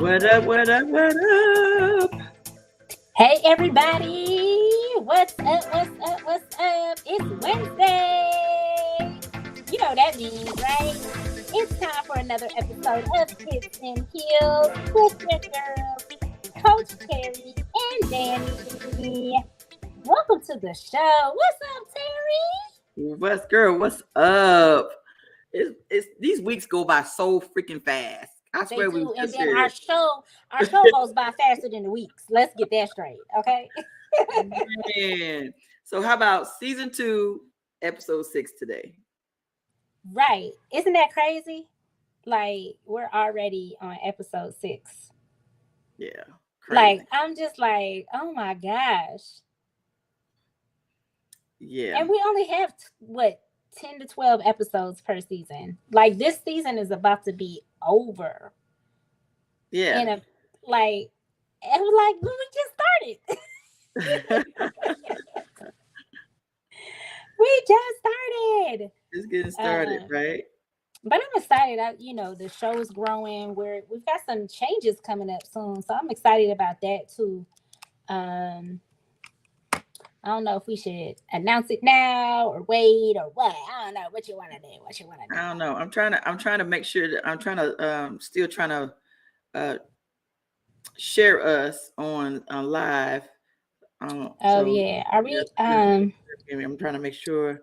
What up, what up, what up? Hey everybody, what's up, what's up, what's up? It's Wednesday. You know what that means, right? It's time for another episode of Hips and Heels with your girls, Coach Terri and Dani. Welcome to the show. What's up, Terri? What's up? It's these weeks go by so freaking fast. I swear They do, we and just then here. our show goes by faster than the weeks. Let's get that straight, okay? Man. So how about season 2, episode 6 today? Right. Isn't that crazy? Like, we're already on episode 6. Yeah. Crazy. Like, I'm just like, oh my gosh. Yeah. And we only have, 10 to 12 episodes per season. Like, this season is about to be over. Yeah. And, it was like, when we just started. We just started. Just getting started, right? But I'm excited. The show is growing. We've got some changes coming up soon, so I'm excited about that too. I don't know if we should announce it now or wait or what. I don't know what you want to do. I don't know. I'm trying to make sure that I'm trying to still trying to share us on live. Yeah. Are we? I'm trying to make sure.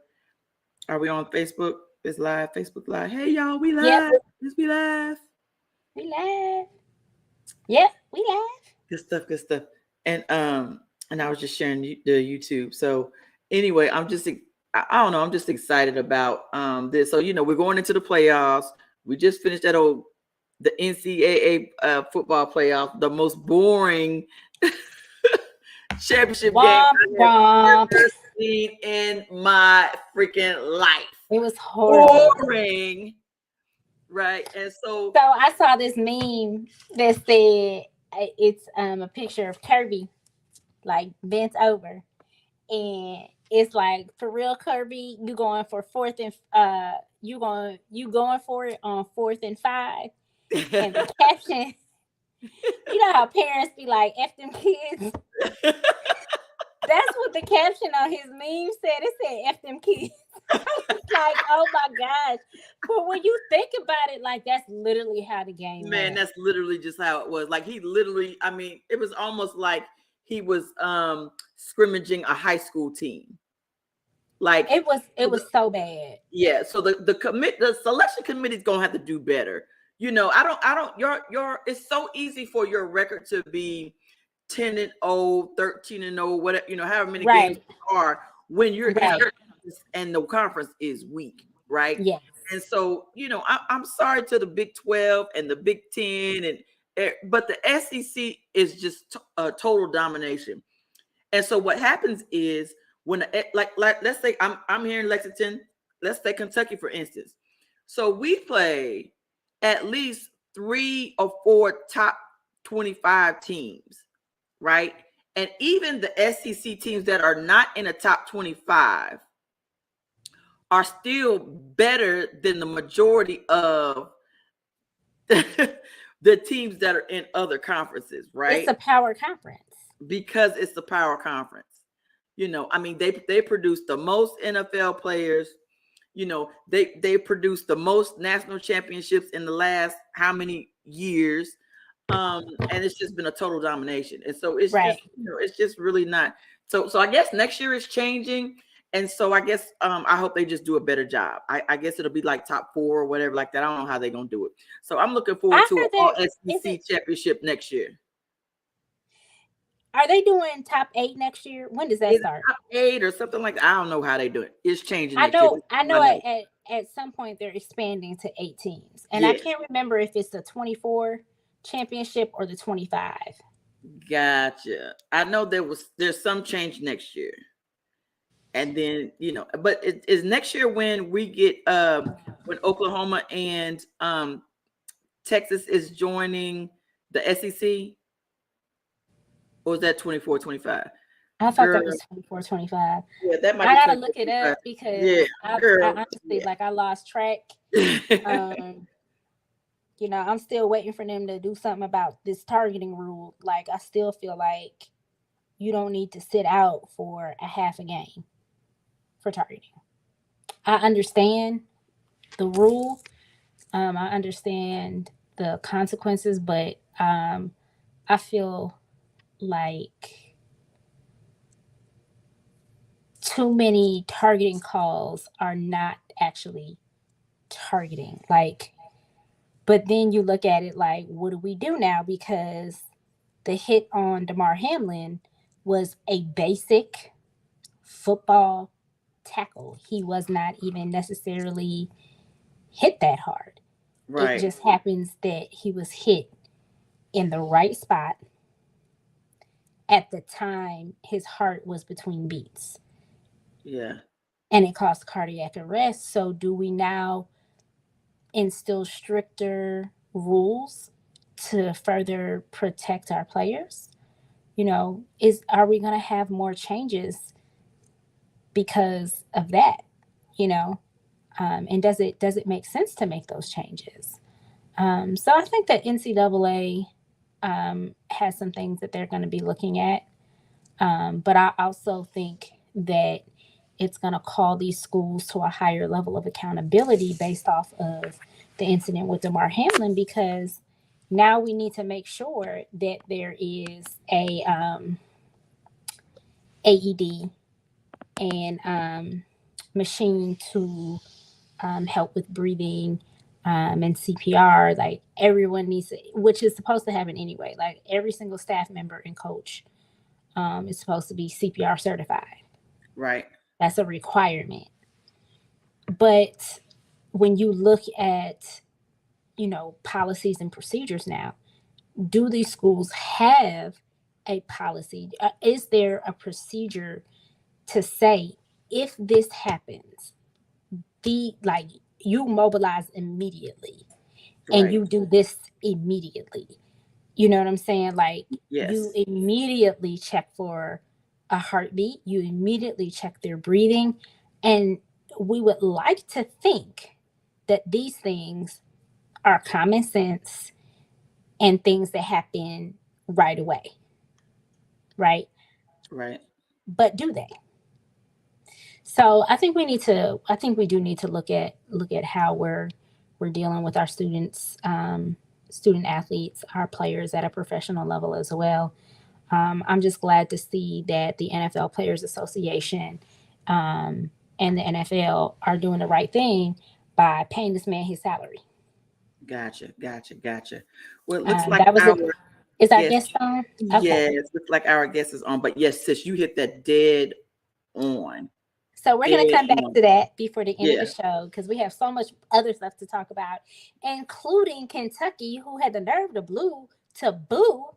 Are we on Facebook? It's live. Facebook Live. Hey y'all, we live. Yep. Yes, we live. We live. Yep, we live. Good stuff. And I was just sharing the YouTube. So anyway, I don't know. I'm just excited about this. So we're going into the playoffs. We just finished the NCAA football playoff, the most boring championship game I've ever seen in my freaking life. It was horrible. Boring. Right. And so I saw this meme that said it's a picture of Kirby like bent over, and it's like, for real, Kirby, you going for fourth and you going for it on 4th and 5. And the caption, you know how parents be like, F them kids. That's what the caption on his meme said. It said, F them kids. I was like, oh my gosh. But when you think about it, like, that's literally how the game went. That's literally just how it was. Like, he literally, it was almost like he was scrimmaging a high school team. Like, it was so bad. Yeah. So the selection committee is gonna have to do better. It's so easy for your record to be 10-0, 13-0, whatever, however many games are when you're and the conference is weak, right? Yes. And so, I'm sorry to the Big 12 and the Big 10, but the SEC is just a total domination. And so what happens is when, like let's say I'm here in Lexington, let's say Kentucky, for instance. So we play at least 3 or 4 top 25 teams, right? And even the SEC teams that are not in the top 25 are still better than the majority of the teams that are in other conferences, right? It's a power conference. Because it's the power conference. They produce the most NFL players. They produce the most national championships in the last how many years. And it's just been a total domination. And so it's just, it's just really not. So I guess next year is changing. And so I guess I hope they just do a better job. I guess it'll be like top 4 or whatever like that. I don't know how they're going to do it. So I'm looking forward to an all SEC championship next year. Are they doing top 8 next year? When does that start? Top 8 or something like that. I don't know how they do it. It's changing. I know at some point they're expanding to 8 teams. And I can't remember if it's the 24 championship or the 25. Gotcha. I know there's some change next year. And then, but is next year when we get when Oklahoma and Texas is joining the SEC? Or is that 24-25? I thought that was 24-25. Yeah, that might. I gotta look it up because I honestly, I lost track. I'm still waiting for them to do something about this targeting rule. Like, I still feel like you don't need to sit out for a half a game for targeting. I understand the rule. I understand the consequences, but I feel like too many targeting calls are not actually targeting. Like, but then you look at it like, what do we do now? Because the hit on DeMar Hamlin was a basic football tackle. He was not even necessarily hit that hard. It Right. just happens that he was hit in the right spot at the time his heart was between beats, Yeah. and it caused cardiac arrest. So, do we now instill stricter rules to further protect our players? Is are we going to have more changes because of that? You know, and does it make sense to make those changes? So I think that NCAA has some things that they're going to be looking at, but I also think that it's going to call these schools to a higher level of accountability based off of the incident with DeMar Hamlin, because now we need to make sure that there is a AED and machine to help with breathing and CPR. Like, everyone needs to, which is supposed to happen anyway. Like, every single staff member and coach is supposed to be CPR certified. Right. That's a requirement. But when you look at, policies and procedures now, do these schools have a policy? Is there a procedure to say, if this happens, like, you mobilize immediately and Right. you do this immediately? You know what I'm saying? Like, you Yes. immediately check for a heartbeat, you immediately check their breathing. And we would like to think that these things are common sense and things that happen right away, right? Right. But do they? So I think we do need to look at how we're dealing with our students, student athletes, our players at a professional level as well. I'm just glad to see that the NFL Players Association and the NFL are doing the right thing by paying this man his salary. Gotcha. Gotcha. Gotcha. Well, it looks like That was it. our Is our guest. guest on? Okay. Yes, looks like our guest is on. But yes, sis, you hit that dead on. So we're going to Dead come back on. to that before the end of the Yeah. show, because we have so much other stuff to talk about, including Kentucky, who had the nerve to boo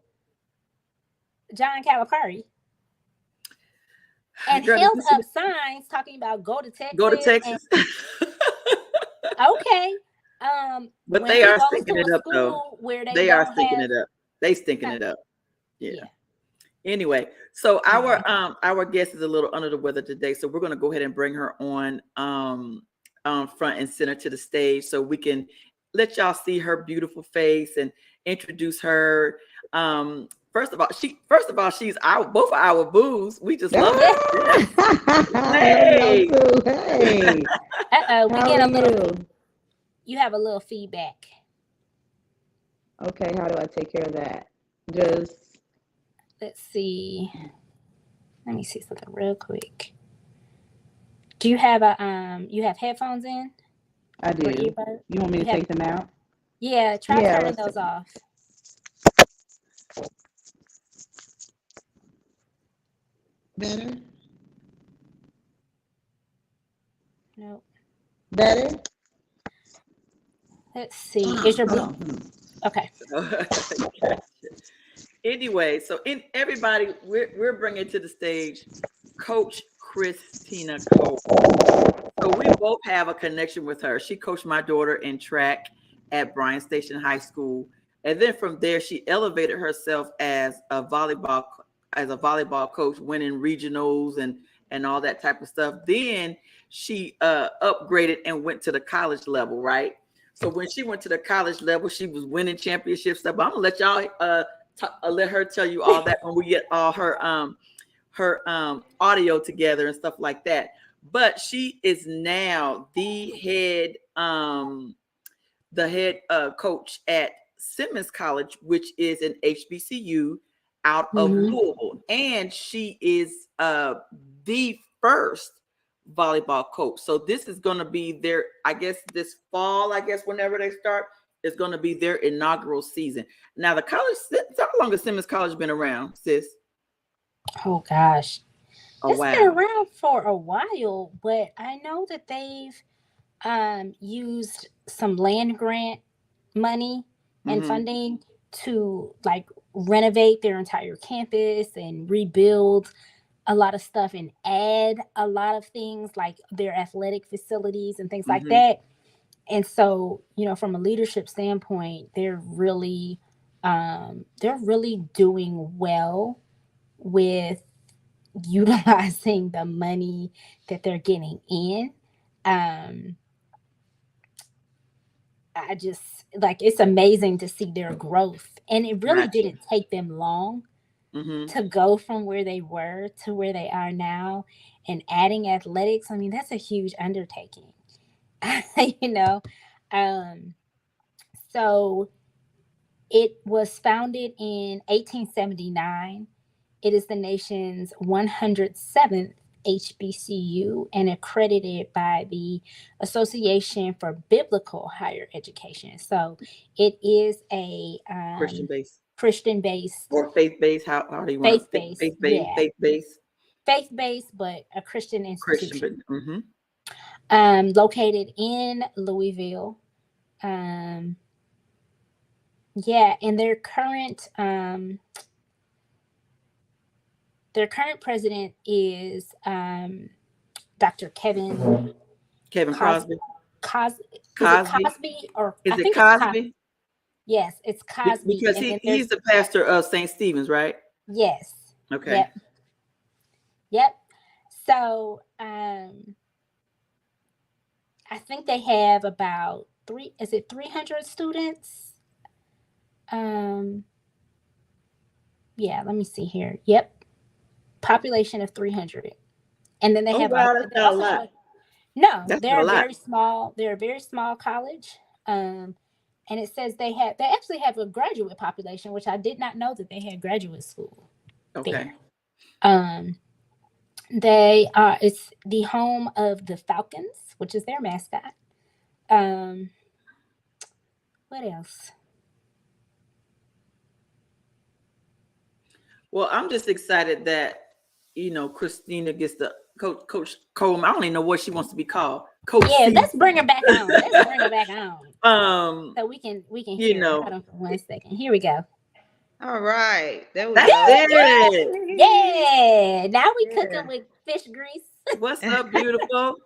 John Calipari and Girl, did held you see up signs talking about go to go to Texas. And Texas? okay, But when they he are goes stinking to it a up though. school where they They are don't stinking have, it up. They stinking huh, it up. Yeah. yeah, Anyway, so anyway, our guest is a little under the weather today, so we're going to go ahead and bring her on front and center to the stage so we can let y'all see her beautiful face and introduce her. First of all, she's our both our boos. We just love yeah. her. I love y'all Hey. too. Hey, We how get a are little. you? You have a little feedback. Okay, how do I take care of that? Just Let's see. Let me see something real quick. Do you have you have headphones in I or do. earbuds? You want me You to have, take them out? yeah. Try Yeah, turning let's those take them. off. Better? Nope. Better? Let's see. Hold Is on, your hold blue? on, hold on. Okay. Gotcha. Anyway, so in everybody, we're bringing to the stage Coach Christina Coleman. So we both have a connection with her. She coached my daughter in track at Bryan Station High School, and then from there she elevated herself as a volleyball coach, winning regionals and all that type of stuff. Then she upgraded and went to the college level, right? So when she went to the college level, she was winning championship stuff. But I'm gonna let y'all let her tell you all that when we get all her audio together and stuff like that. But she is now the head coach at Simmons College, which is an HBCU out of Louisville, and she is the first volleyball coach. So this is going to be their, I guess this fall, whenever they start, is going to be their inaugural season. Now the college, how long has Simmons College been around, sis? Oh gosh, Oh, it's wow. been around for a while, but I know that they've used some land grant money and funding to like renovate their entire campus and rebuild a lot of stuff and add a lot of things like their athletic facilities and things like that. And so, you know, from a leadership standpoint, they're really doing well with utilizing the money that they're getting in. I just like, it's amazing to see their growth, and it really didn't take them long to go from where they were to where they are now. And adding athletics, I mean, that's a huge undertaking. You know, so it was founded in 1879. It is the nation's 107th HBCU and accredited by the Association for Biblical Higher Education. So it is a Christian-based or faith-based. How do you want faith-based, faith-based, faith-based, but a Christian institution. Christian. Located in Louisville. And their current president is Dr. Kevin Crosby. Cosby, or is I it think Cosby? Yes, it's Cosby. Because he's the pastor of St. Stephen's, right? Yes. Okay. Yep. So I think they have about 300 students? Let me see here. Yep. Population of 300. And then they have that's not a lot. No, they're a very small college. And it says they actually have a graduate population, which I did not know that they had graduate school. Okay. There. It's the home of the Falcons, which is their mascot. What else? Well, I'm just excited that, Christina gets the Coach Coleman. I don't even know what she wants to be called. Coach. Yeah, let's bring her back on. So we can hear her. Hold on for 1 second. Here we go. All right. That's it. Yeah. Now we cooking with fish grease. What's up, beautiful?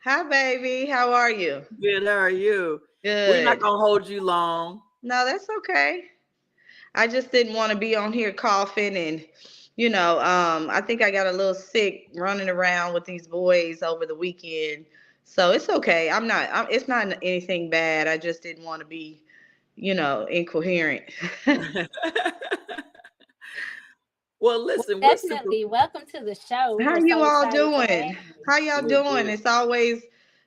Hi, baby. How are you? Good. How are you? Good. We're not gonna hold you long. No, that's okay. I just didn't want to be on here coughing and, I think I got a little sick running around with these boys over the weekend. So it's okay. It's not anything bad. I just didn't want to be, incoherent. Well, listen. Definitely. Welcome to the show. How you all doing? How y'all doing? It's always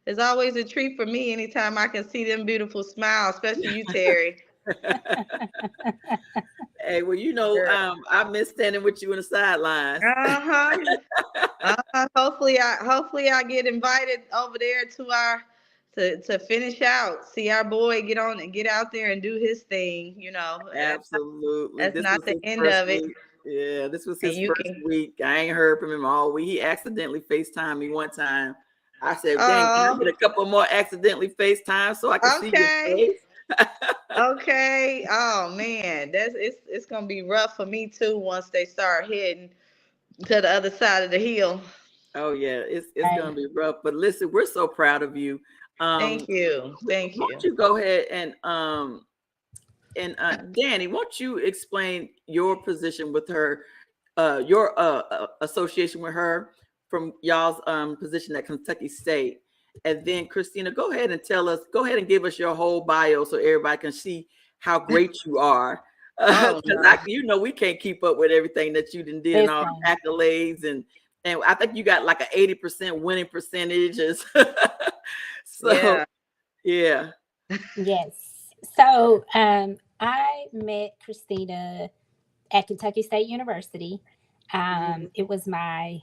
a treat for me anytime I can see them beautiful smiles, especially you, Terry. Hey, well, I miss standing with you in the sidelines. Hopefully I get invited over there to finish out. See our boy get on and get out there and do his thing. Absolutely. That's not the end of it. Yeah, this was his first week. I ain't heard from him all week. He accidentally FaceTimed me one time. I said, dang, can I get a couple more accidentally FaceTime so I can see your face? Okay. Oh man, it's gonna be rough for me too once they start heading to the other side of the hill. Oh yeah, it's gonna be rough. But listen, we're so proud of you. Thank you. Why don't you go ahead and Dani, won't you explain your position with her, your association with her from y'all's position at Kentucky State, And then Christina, go ahead and go ahead and give us your whole bio so everybody can see how great you are. Oh Because no. we can't keep up with everything that you done did and all Listen, the accolades, and I think you got like an 80% winning percentage. So Yeah. yeah. yes. So I met Christina at Kentucky State University. Mhm. It was my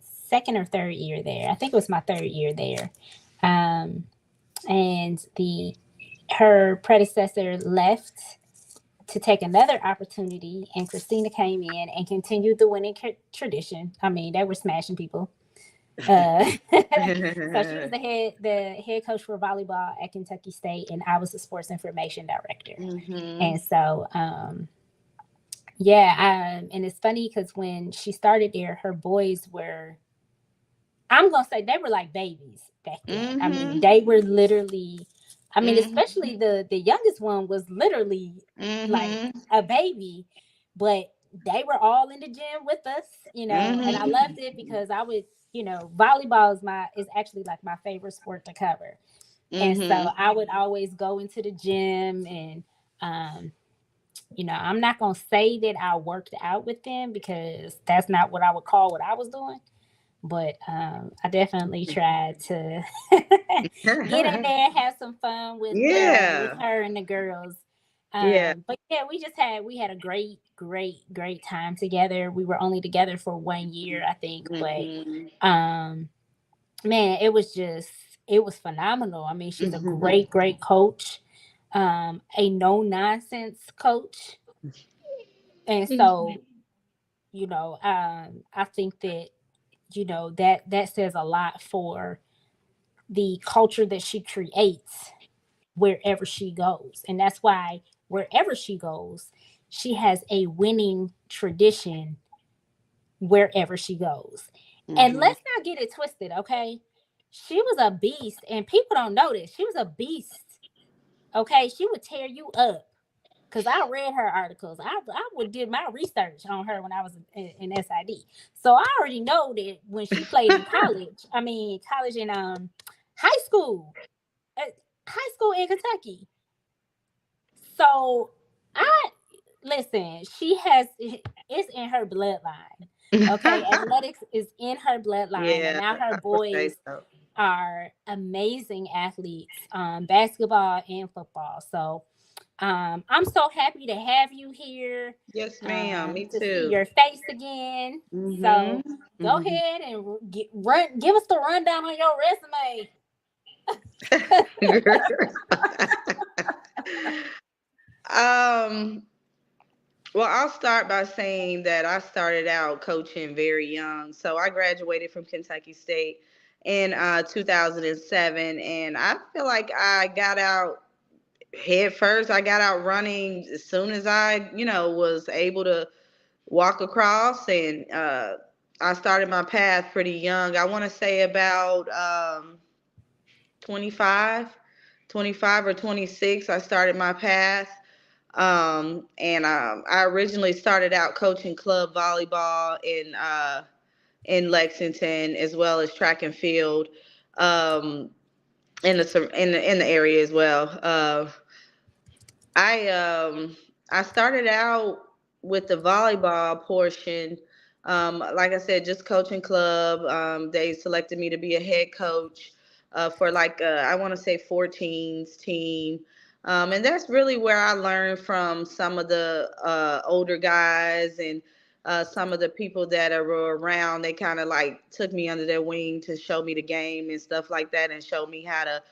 second or third year there. I think it was my third year there. Um, and the her predecessor left to take another opportunity, and Christina came in and continued the winning tradition. I mean, they were smashing people. So she was the head coach for volleyball at Kentucky State, and I was the sports information director. Mhm. And so, yeah, and it's funny because when she started there, her boys were, I'm gonna say they were like babies back then. I mean, Mhm. they were literally, I mean, Mhm. especially the youngest one was literally like Mhm. a baby, but they were all in the gym with us, and I loved it because I would, volleyball is actually like my favorite sport to cover. And so Mhm. I would always go into the gym and um I'm not gonna say that I worked out with them because that's not what I would call what I was doing. But I definitely tried to get in there, have some fun with Yeah. her and the girls. Yeah. But yeah, we had a great, great, great time together. We were only together for 1 year, I think, but Mhm. um, man, it was phenomenal. I mean, she's a Mhm. great, great coach, a no nonsense coach, and so I think that that says a lot for the culture that she creates wherever she goes. And that's why wherever she goes, she has a winning tradition wherever she goes. And Mhm. let's not get it twisted, okay? She was a beast, and people don't know this. She was a beast, okay? She would tear you up. Because I read her articles. I would did my research on her when I was in SID. So I already know that when she played in college and high school, uh, high school in Kentucky. So I listen. She has it's in her bloodline. Okay, athletics is in her bloodline, and Yeah, now her I would say boys so. are amazing athletes, basketball and football. So I'm so happy to have you here, Yes, ma'am. Me to see too. your face again. Mhm. So go ahead and give us the rundown on your resume. um. Well, I'll start by saying that I started out coaching very young. So I graduated from Kentucky State in 2007, and I feel like I got out head first. I got out running as soon as I, was able to walk across, and I started my path pretty young. I want to say about 25, 25 or 26. I started my path. And I originally started out coaching club volleyball in Lexington, as well as track and field um, in the area as well. I I started out with the volleyball portion. Like I said, just coaching club. They selected me to be a head coach for like I want to say 14s team. And that's really where I learned from some of the older guys and some of the people that were around. They kind of like took me under their wing to show me the game and stuff like that, and show me how to,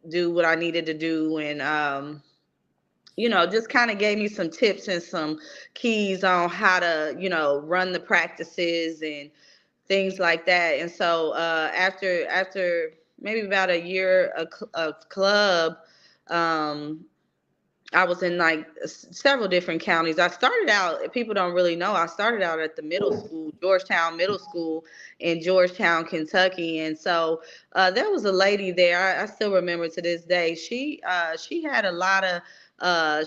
do what I needed to do, and just kind of gave me some tips and some keys on how to, run the practices and things like that. And so after maybe about a year of club, um, I was in like several different counties. I started out, people don't really know, I started out at the middle school, Georgetown Middle School in Georgetown, Kentucky. And so there was a lady there. I still remember to this day. She had a lot of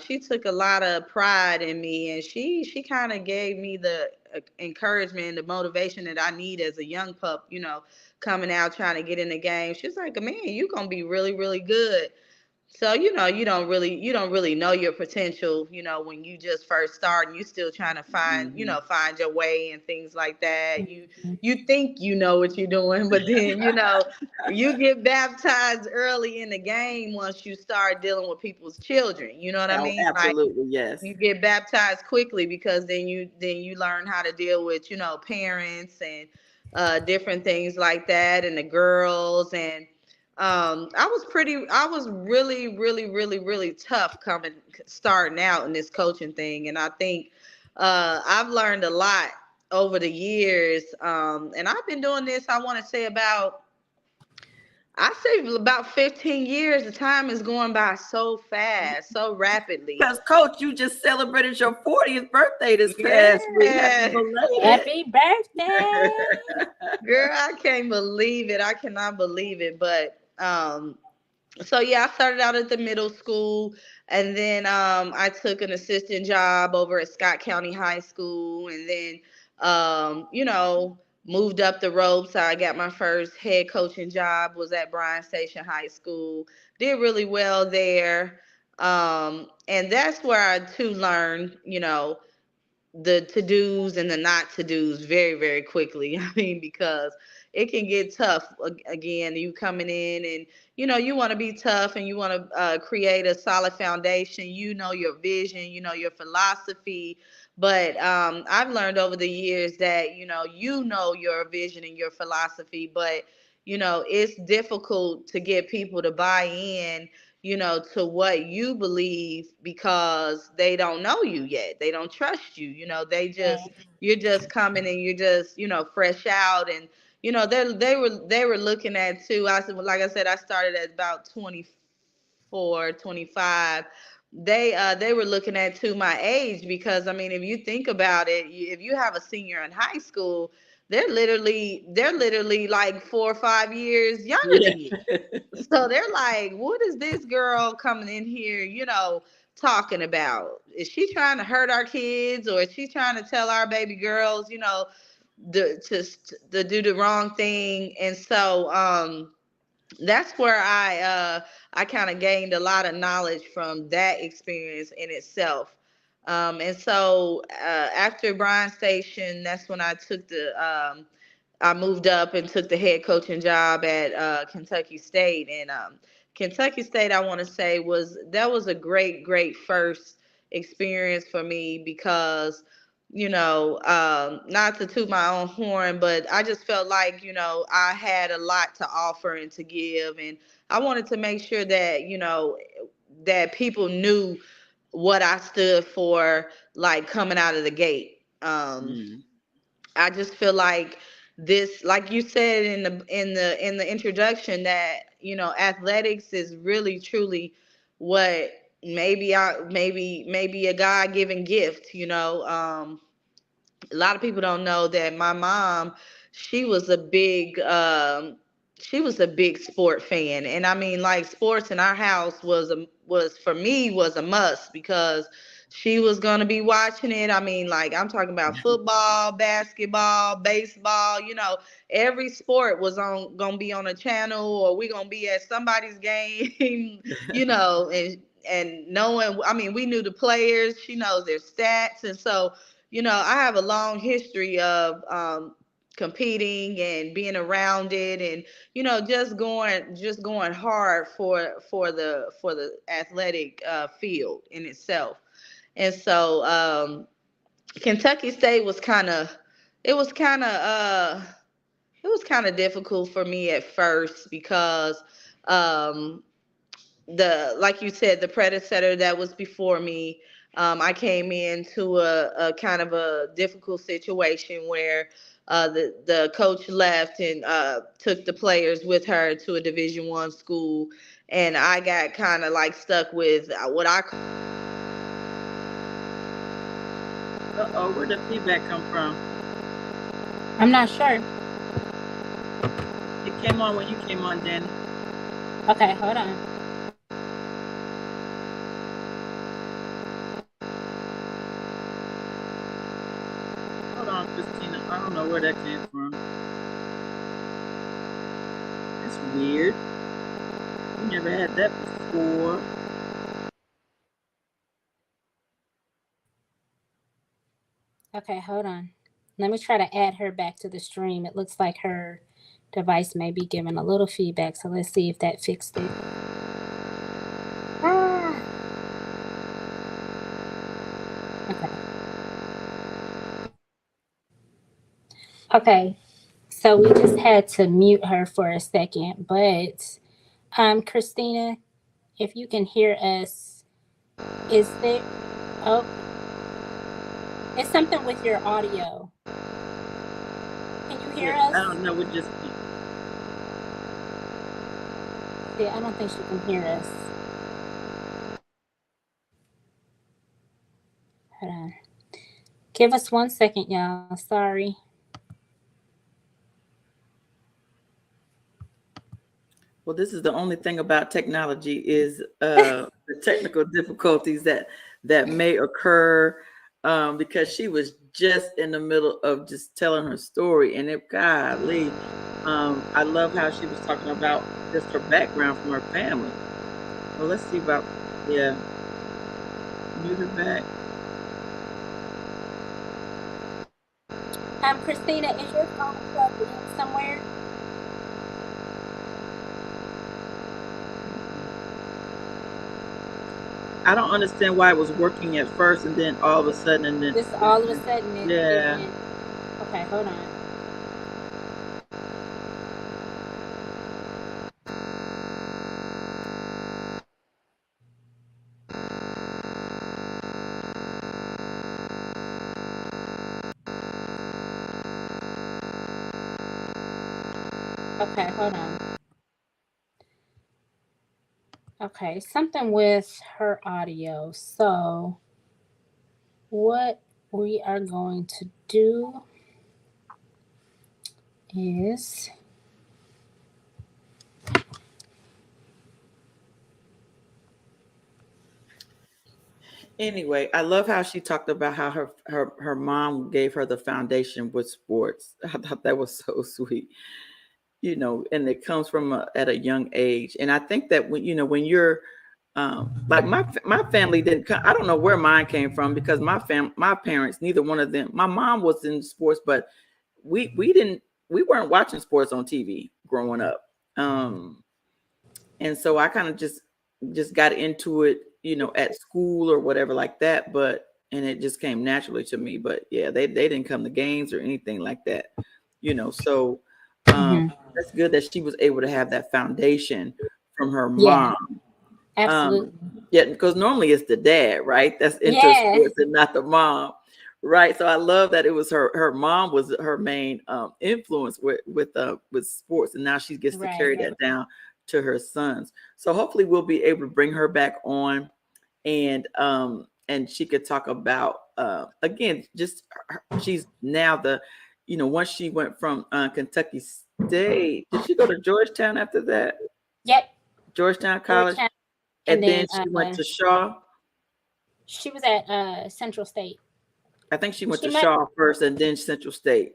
she took a lot of pride in me, and she kind of gave me the encouragement, the motivation that I need as a young pup, coming out trying to get in the game. She's like, man, you're gonna be really, really good. So, you don't really know your potential, when you just first start and you still trying to find your way and things like that. You think you know what you're doing, but then, you get baptized early in the game once you start dealing with people's children. You know what I Oh, mean? Like, absolutely, yes. you get baptized quickly because then you learn how to deal with, parents and different things like that, and the girls. And I was really, really, really, really tough starting out in this coaching thing. And I think I've learned a lot over the years. And I've been doing this, I want to say I say about 15 years. The time is going by so fast, so rapidly. Because, Coach, you just celebrated your 40th birthday this past week. Happy Yeah. belated. Happy birthday. Girl, I can't believe it. I cannot believe it. But so yeah, I started out at the middle school, and then I took an assistant job over at Scott County High School, and then moved up the ropes. I got my first head coaching job was at Bryan Station High School. Did really well there. And that's where I too learned, the to-dos and the not to-dos very, very quickly. I mean, because it can get tough. Again, you coming in and, you want to be tough, and you want to create a solid foundation, your vision, your philosophy. But I've learned over the years that, your vision and your philosophy, but, it's difficult to get people to buy in, to what you believe, because they don't know you yet. They don't trust you. You're just coming, and you're just, fresh out. And, they were looking at too. Like I said, I started at about 24, 25. They were looking at too my age, because I mean, if you think about it, if you have a senior in high school, they're literally like 4 or 5 years younger Yeah. than you. So they're like, what is this girl coming in here, talking about? Is she trying to hurt our kids, or is she trying to tell our baby girls, to do the wrong thing? And so that's where I kind of gained a lot of knowledge from that experience in itself. And so after Bryan Station, that's when I moved up and took the head coaching job at Kentucky State. And Kentucky State, I want to say, was a great, great first experience for me, because, not to toot my own horn, but I just felt like, I had a lot to offer and to give. And I wanted to make sure that, that people knew what I stood for, like coming out of the gate. Mm. I just feel like this, like you said in the introduction, that athletics is really truly what maybe a God given gift. A lot of people don't know that my mom, she was a big she was a big sport fan. And I mean, like, sports in our house was a must, because she was going to be watching it. I mean, like, I'm talking about football, basketball, baseball, every sport was on going to be on a channel, or we going to be at somebody's game, and knowing, I mean, we knew the players, she knows their stats. And so, I have a long history of competing and being around it, and just going hard for the athletic field in itself. And so Kentucky State was kind of it was kind of it was kind of difficult for me at first, because um, the like you said, the predecessor that was before me, I came into a kind of a difficult situation where the coach left, and took the players with her to a Division I school, and I got kind of like stuck with what I call. Uh-oh, where did the feedback come from? I'm not sure. It came on when you came on, Dani. Okay, hold on. Hold on. I don't know where that came from. That's weird. We never had that before. Okay, hold on. Let me try to add her back to the stream. It looks like her device may be giving a little feedback, so let's see if that fixed it. Ah. Okay. Okay. So we just had to mute her for a second, but Christina, if you can hear us, is there oh it's something with your audio. Can you hear Yeah, us? I don't know. We just See, I don't think she can hear us. Hold on. Give us 1 second, y'all. Sorry. well, this is the only thing about technology is the technical difficulties that may occur because she was just in the middle of just telling her story, and it golly, I love how she was talking about just her background from her family. Well, let's see about yeah, mute her back. Christina, is your phone plugged in somewhere? I don't understand why it was working at first, and then all of a sudden, and then This all of a sudden it yeah. went. Okay, hold on. Okay, hold on. Okay, something with her audio. So, what we are going to do is Anyway, I love how she talked about how her mom gave her the foundation with sports. I thought that was so sweet, and it comes from at a young age. And I think that when you're like my family didn't. I don't know where mine came from because my parents, neither one of them. My mom was in sports, but we weren't watching sports on TV growing up. And so I kind of just got into it, at school or whatever like that. But and it just came naturally to me. But yeah, they didn't come to games or anything like that, So mhm. that's good that she was able to have that foundation from her Yeah, mom. absolutely. Um, yeah, because normally it's the dad, right? That's into Yeah, sports and not the mom. Right. So I love that it was her mom was her main influence with sports, and now she gets to right. carry that down to her sons. So hopefully we'll be able to bring her back on, and she could talk about again just she's now once she went from Kentucky State. Did she go to Georgetown after that? Yep. Georgetown College, Georgetown, and and then then she went to Shaw. she was at Central State. I think she went She to might. Shaw first and then Central State,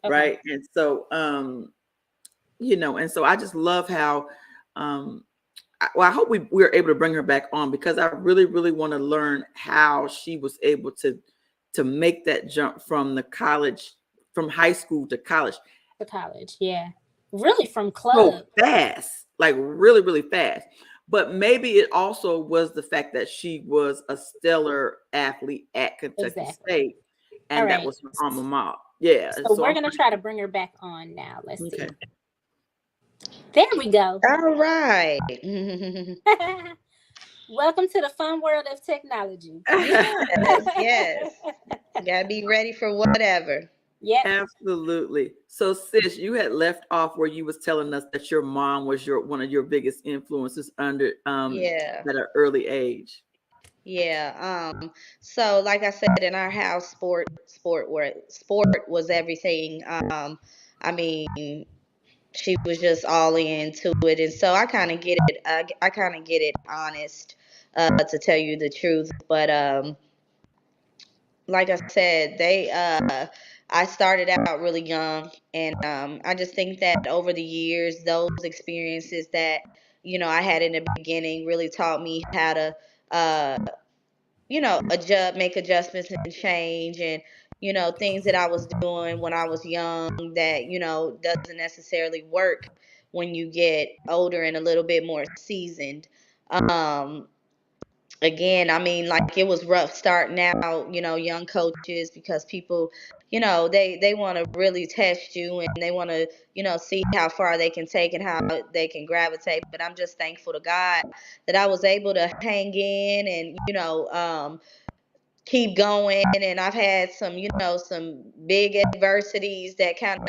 Okay. right? And so, and so I just love how, I hope we're able to bring her back on because I really, really want to learn how she was able to make that jump from the college, from high school to college To college, yeah. Really from so club. fast, like really, really fast. But maybe it also was the fact that she was a stellar athlete at Kentucky Exactly. State, All and that right. was her alma mater. Yeah, So so we're I'm gonna try to bring her back on now. Let's see. okay. There we go. All right. Welcome to the fun world of technology. Yes, yes. Gotta be ready for whatever. Yep. Absolutely. So, sis, you had left off where you was telling us that your mom was your one of your biggest influences under Yeah. at an early age. Yeah. So like I said, in our house, sport was everything. I mean, she was just all into it, and so I kind of get it. I kind of get it honest, to tell you the truth. But like I said, they I started out really young, and I just think that over the years, those experiences that I had in the beginning really taught me how to uh, adjust, make adjustments and change, and things that I was doing when I was young that doesn't necessarily work when you get older and a little bit more seasoned. Um, Again, I mean, like, it was rough starting out, young coaches, because people, they want to really test you, and they want to, see how far they can take and how they can gravitate. But I'm just thankful to God that I was able to hang in and, keep going. And I've had some big adversities that kind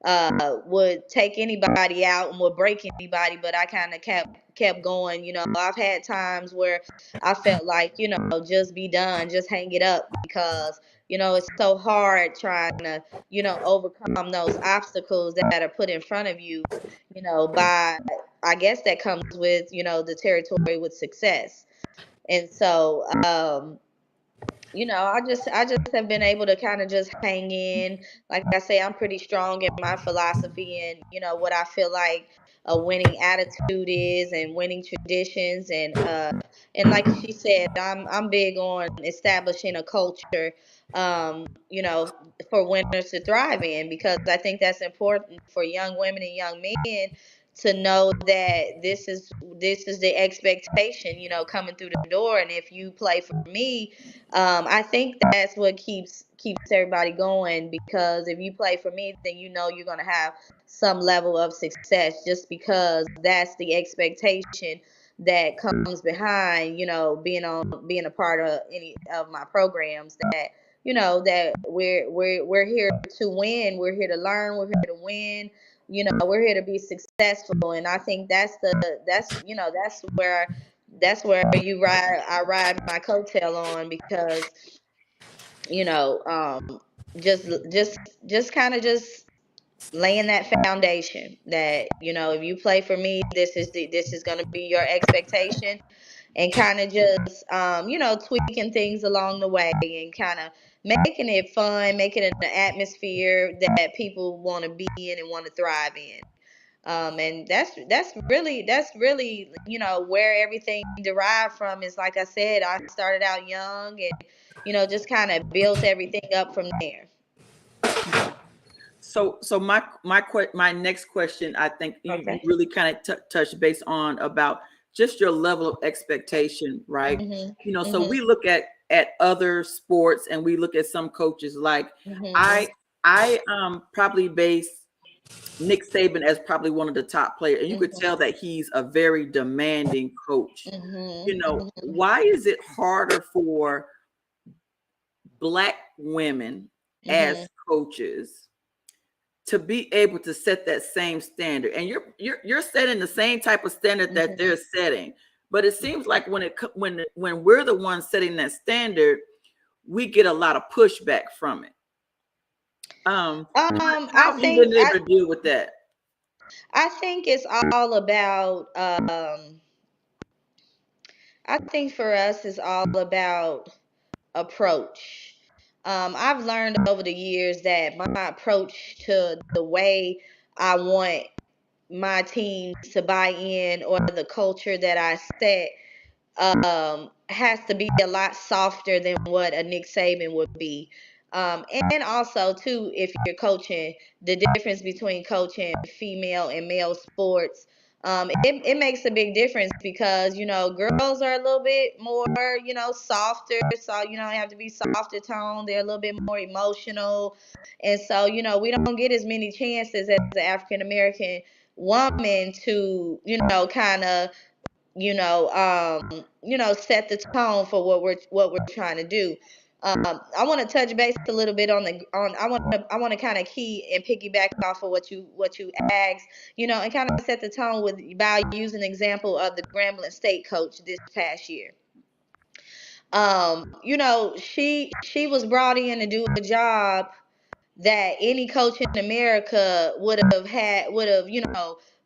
of would take anybody out and would break anybody, but I kind of kept going. I've had times where I felt like, just be done, just hang it up, because it's so hard trying to overcome those obstacles that are put in front of you, by, I guess, that comes with the territory with success. And so I just have been able to kind of just hang in. Like I say, I'm pretty strong in my philosophy and what I feel like a winning attitude is, and winning traditions, and like she said, I'm big on establishing a culture, for winners to thrive in, because I think that's important for young women and young men to know that this is the expectation, coming through the door. And if you play for me, I think that's what keeps everybody going, because if you play for me, then you're gonna have some level of success, just because that's the expectation that comes behind, being a part of any of my programs. That that we're here to win, we're here to learn, we're here to win, we're here to be successful. And I think that's where I ride my coattail on, because you know just kind of just laying that foundation that if you play for me, this is going to be your expectation, and kind of just tweaking things along the way, and kind of making it fun, making it an atmosphere that people want to be in and want to thrive in. And that's really where everything derived from. Is, like I said, I started out young, and just kind of built everything up from there. So my next question, I think you Okay. really kind of touched base on about just your level of expectation, right? Mhm. So Mhm. we look at other sports, and we look at some coaches. Like, Mhm. I probably base Nick Saban as probably one of the top players, and you could tell Mhm. that he's a very demanding coach. Mhm. Mhm. Why is it harder for Black women as Mhm. coaches to be able to set that same standard? And you're setting the same type of standard that Mhm. they're setting, but it seems like when we're the ones setting that standard, we get a lot of pushback from it. I How have you think been able to deal with that? I think it's all about I think for us it's all about approach. I've learned over the years that my approach to the way I want my teams to buy in, or the culture that I set, has to be a lot softer than what a Nick Saban would be. And also, too, if you're coaching, the difference between coaching female and male sports, it makes a big difference, because girls are a little bit more softer, so they have to be softer tone. They're a little bit more emotional, and so we don't get as many chances as the African American woman to kind of set the tone for what we're trying to do. I want to touch base a little bit on I want to kind of key and piggyback off of what you asked, and kind of set the tone with by using an example of the Grambling State coach this past year. She was brought in to do a job that any coach in America would have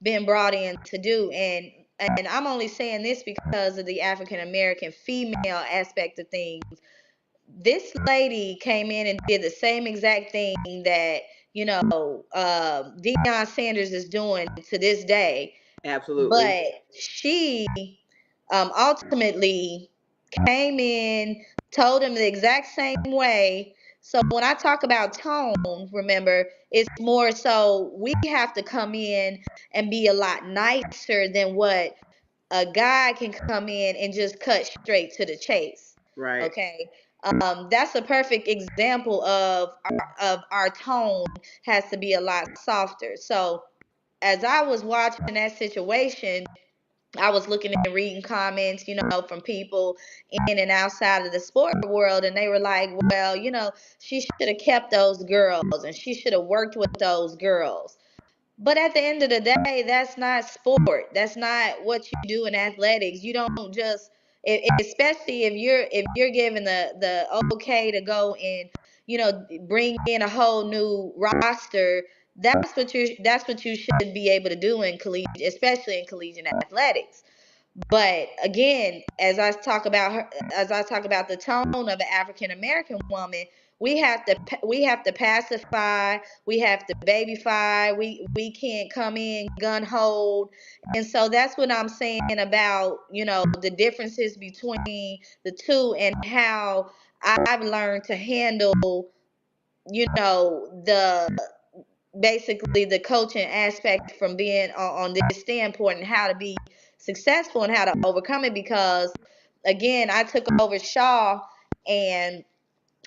been brought in to do. And I'm only saying this because of the African American female aspect of things. this lady came in and did the same exact thing that, Deion Sanders is doing to this day. Absolutely. But she ultimately came in, told him the exact same way. So when I talk about tone, remember, it's more so we have to come in and be a lot nicer than what a guy can come in and just cut straight to the chase. Right. Okay. That's a perfect example of our tone has to be a lot softer. So as I was watching that situation, I was looking and reading comments, from people in and outside of the sport world, and they were like, well, she should have kept those girls and she should have worked with those girls. But at the end of the day, that's not sport. That's not what you do in athletics. You don't just, especially if you're given the okay to go and bring in a whole new roster. That's what you should be able to do in collegiate, especially in collegiate athletics. But again, as I talk about the tone of an African American woman, we have to pacify, we have to babyfy, we can't come in gun hold, and so that's what I'm saying about the differences between the two and how I've learned to handle the basically the coaching aspect from being on this standpoint and how to be successful and how to overcome it, because again I took over Shaw and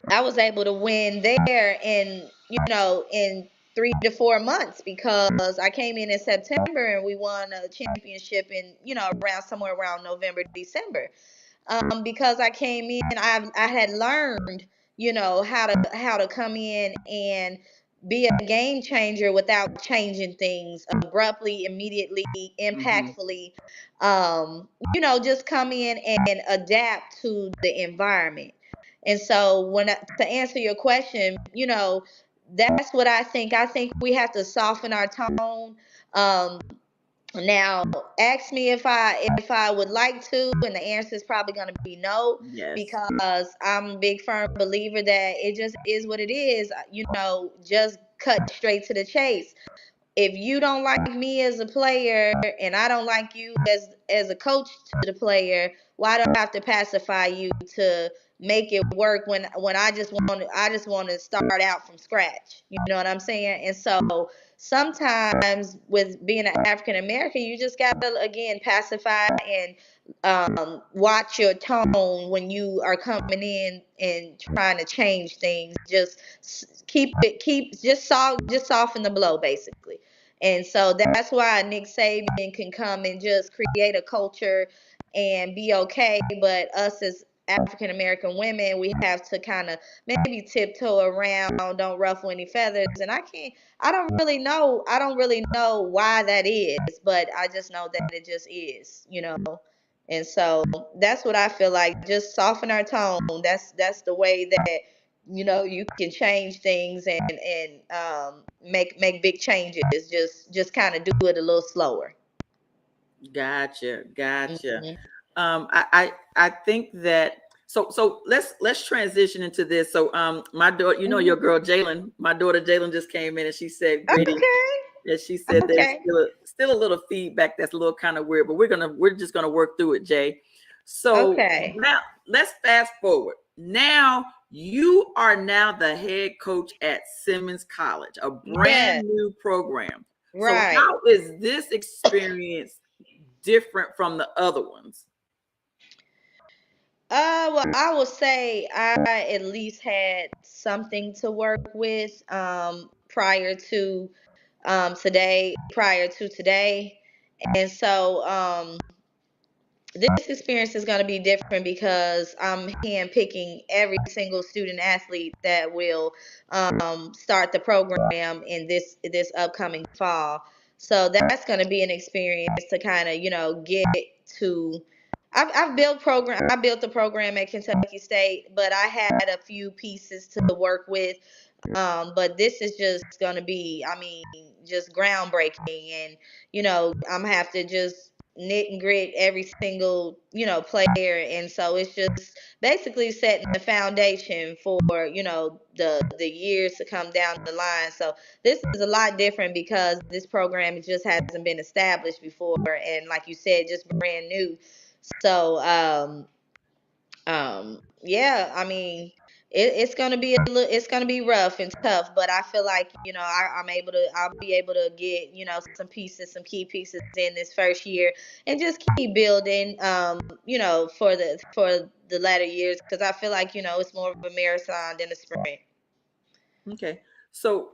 I was able to win there in 3 to 4 months, because I came in September and we won a championship in around somewhere around November, December, because I came in, I had learned, how to come in and be a game changer without changing things abruptly, immediately, Hmm. impactfully. Just come in and adapt to the environment. And so, to answer your question, that's what I think. I think we have to soften our tone. Um, Now, ask me if I would like to, and the answer is probably going to be no, Yes. because I'm a big firm believer that it just is what it is. Just cut straight to the chase. If you don't like me as a player and I don't like you as a coach to the player, why do I have to pacify you to make it work when I just want to start out from scratch? You know what I'm saying? And so sometimes with being an African American, you just gotta again pacify and watch your tone when you are coming in and trying to change things. Just just soften the blow basically. And so that's why Nick Saban can come and just create a culture and be okay. But us as African American women, we have to kind of maybe tiptoe around, don't ruffle any feathers. And I don't really know why that is, but I just know that it just is. And so that's what I feel like. Just soften our tone. That's the way that you can change things and make big changes. Just kind of do it a little slower. Gotcha. Gotcha. Hmm. I think that so let's transition into this. So my daughter, your Hmm. girl Jalen, my daughter Jalen just came in and she said, Grady, Okay. and she said there's Okay. still a little feedback that's a little kind of weird, but we're just gonna work through it, Jay. So Okay. now let's fast forward. Now you are now the head coach at Simmons College, a brand Yes. new program. So Right. how is this experience different from the other ones? Well, I will say I at least had something to work with prior to today. And so this experience is going to be different because I'm handpicking every single student athlete that will start the program in this upcoming fall. So that's going to be an experience to kind of get to. I built the program at Kentucky State, but I had a few pieces to work with. But this is just going to be, I mean, just groundbreaking, and I'm gonna have to just knit and grit every single, player. And so it's just basically setting the foundation for, the years to come down the line. So this is a lot different because this program just hasn't been established before. And like you said, just brand new. So, yeah, I mean, it's gonna be it's gonna be rough and tough, but I feel like, I'll be able to get, some key pieces in this first year, and just keep building, for the latter years, because I feel like, it's more of a marathon than a sprint. Okay. So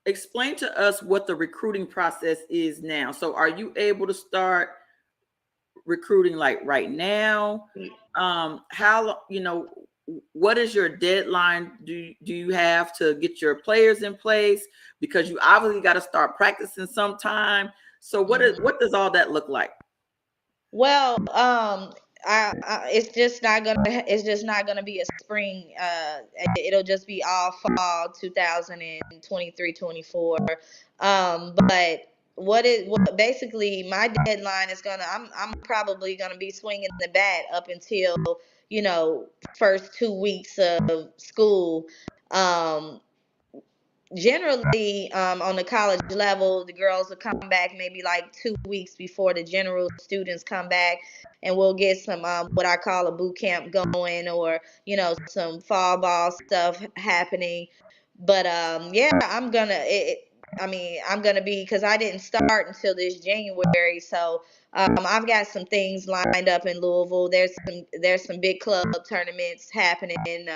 explain to us what the recruiting process is now. So are you able to start recruiting like right now? What is your deadline? Do you have to get your players in place? Because you obviously got to start practicing sometime. So what does all that look like? Well, it's just not gonna be a spring. It'll just be all fall 2023-24. But what basically my deadline is I'm probably gonna be swinging the bat up until, first 2 weeks of school. Um, Generally, on the college level, the girls will come back maybe like 2 weeks before the general students come back, and we'll get some, what I call a boot camp going, or some fall ball stuff happening. But yeah, I'm gonna be, because I didn't start until this January. So I've got some things lined up in Louisville. There's some big club tournaments happening in,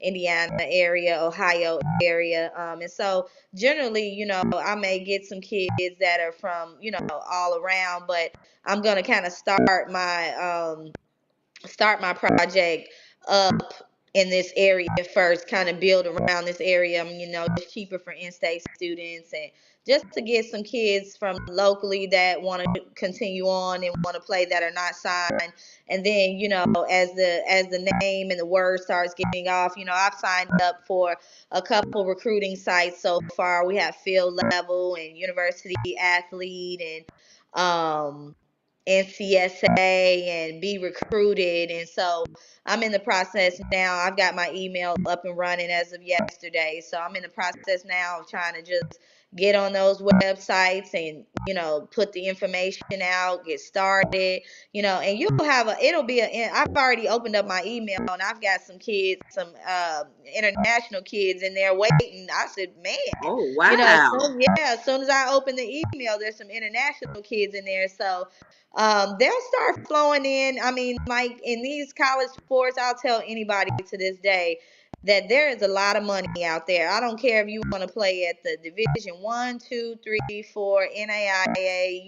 Indiana area, Ohio area. And so generally, I may get some kids that are from, all around, but I'm gonna kind of start my project up in this area first, kind of build around this area. It's cheaper for in-state students, and just to get some kids from locally that want to continue on and want to play, that are not signed. And then, as the name and the word starts getting off, I've signed up for a couple recruiting sites so far. We have Field Level and University Athlete, and NCSA, and Be Recruited. And so I'm in the process now. I've got my email up and running as of yesterday. So I'm in the process now of trying to just get on those websites and, put the information out, get started, and I've already opened up my email, and I've got some kids, some international kids in there waiting. I said, man, Oh, wow. as soon as I open the email, there's some international kids in there. So they'll start flowing in. I mean, like in these college sports, I'll tell anybody to this day that there is a lot of money out there. I don't care if you want to play at the Division 1, 2, 3, 4, NAIA,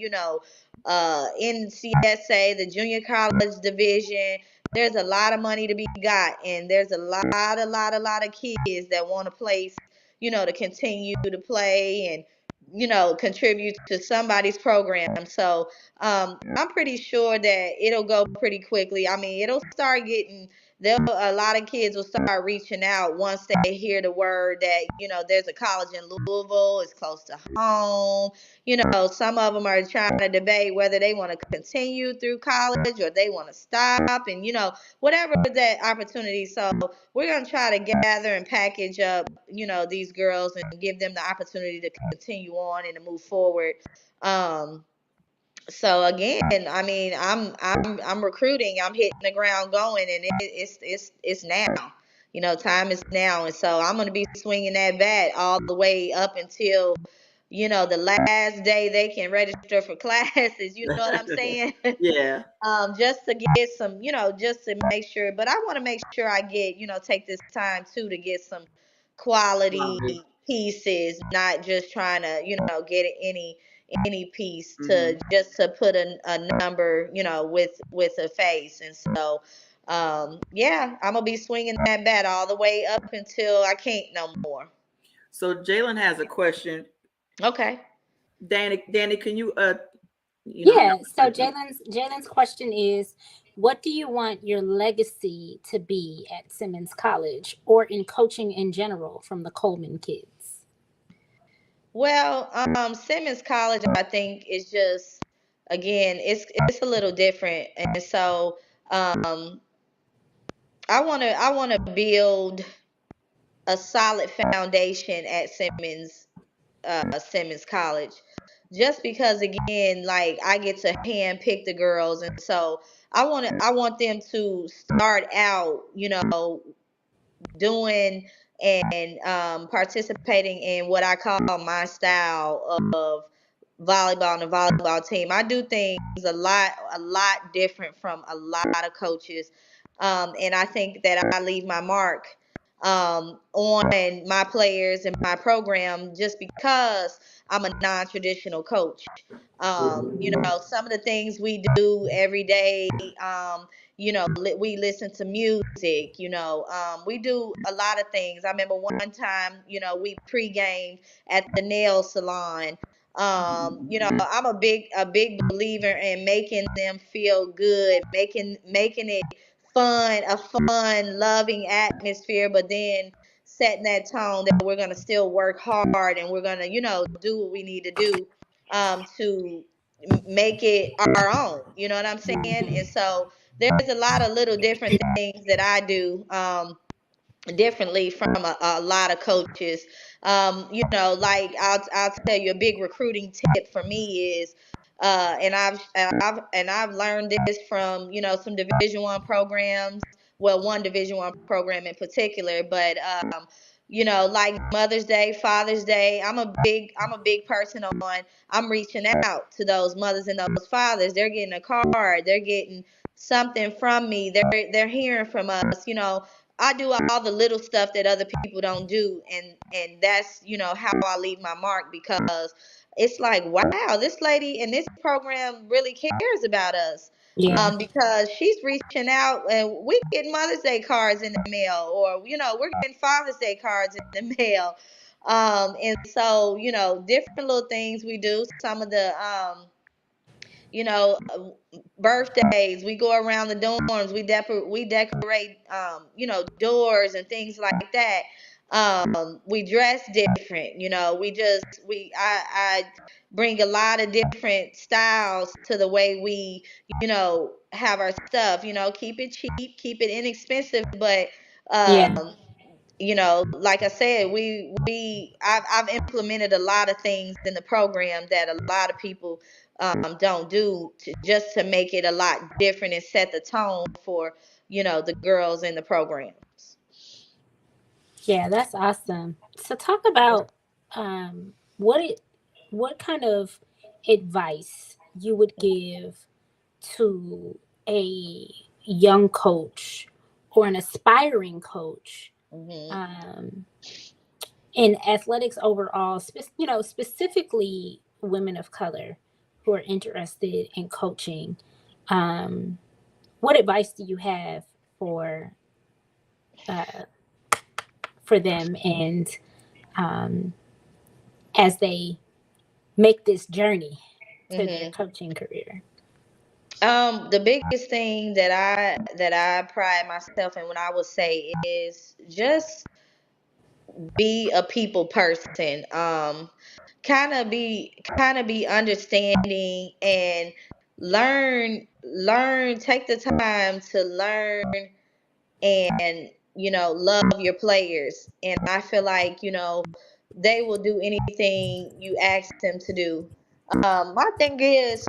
NCSA, the junior college division. There's a lot of money to be got, and there's a lot of kids that want to place, to continue to play and, contribute to somebody's program. So I'm pretty sure that it'll go pretty quickly. I mean, it'll start getting there. A lot of kids will start reaching out once they hear the word that, there's a college in Louisville, it's close to home. Some of them are trying to debate whether they want to continue through college or they want to stop, and, whatever that opportunity. So we're going to try to gather and package up, these girls, and give them the opportunity to continue on and to move forward. So again, I mean, I'm recruiting. I'm hitting the ground going, and it's now. Time is now, and so I'm gonna be swinging that bat all the way up until, the last day they can register for classes. You know what I'm saying? Yeah. Just to get some, just to make sure. But I want to make sure I get, take this time too to get some quality Love it. pieces, not just trying to, get any piece Mhm. to just to put a number, with a face. And so, yeah, I'm gonna be swinging that bat all the way up until I can't no more. So Jalen has a question. Okay. Danny, can you Yeah. So Jalen's question is, what do you want your legacy to be at Simmons College or in coaching in general from the Coleman kids? Well, Simmons College, I think, is just again, it's a little different. And so I want to build a solid foundation at Simmons College, just because again, like, I get to hand pick the girls, and so I want them to start out, doing and participating in what I call my style of volleyball and the volleyball team. I do things a lot different from a lot of coaches, and I think that I leave my mark on my players and my program just because I'm a non-traditional coach. Some of the things we do every day. We listen to music. We do a lot of things. I remember one time, we pre-gamed at the nail salon. I'm a big believer in making them feel good, making it fun, a fun, loving atmosphere, but then setting that tone that we're gonna still work hard and we're gonna, do what we need to do to make it our own. You know what I'm saying? And so there's a lot of little different things that I do. Differently from a lot of coaches. Like, I'll tell you, a big recruiting tip for me is, and I've learned this from, some Division I programs. Well, one Division I program in particular, but like Mother's Day, Father's Day, I'm a big person on. I'm reaching out to those mothers and those fathers. They're getting a card. They're getting something from me. They're hearing from us. I do all the little stuff that other people don't do, and that's, how I leave my mark, because it's like, wow, this lady in this program really cares about us. Yeah. Because she's reaching out, and we get Mother's Day cards in the mail, or we're getting Father's Day cards in the mail. And so, different little things we do. Some of the you know, birthdays. We go around the dorms. We decorate, doors and things like that. We dress different. I bring a lot of different styles to the way we, have our stuff. Keep it cheap, keep it inexpensive, but Yeah. like I said, I've implemented a lot of things in the program that a lot of people don't do, just to make it a lot different and set the tone for, the girls in the programs. Yeah, that's awesome. So talk about um what it what kind of advice you would give to a young coach or an aspiring coach Hmm. um in athletics overall, specifically women of color who are interested in coaching. Um what advice do you have for uh for them, and um as they make this journey to their Hmm. coaching career? The biggest thing that I pride myself in, when I would say, is just be a people person. Kind of be understanding, and learn, take the time to learn, and love your players. And I feel like, they will do anything you ask them to do. My thing is,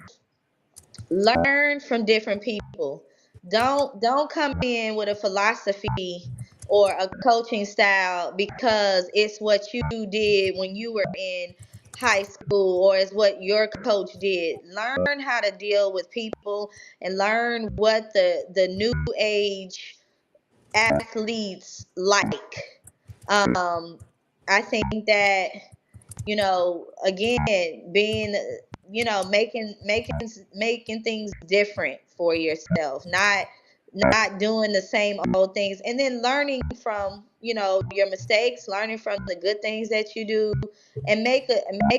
learn from different people. Don't come in with a philosophy or a coaching style because it's what you did when you were in high school, or it's what your coach did. Learn how to deal with people, and learn what the new age athletes like. um I think that, again, being, making things different for yourself, not doing the same old things, and then learning from, your mistakes, learning from the good things that you do, and make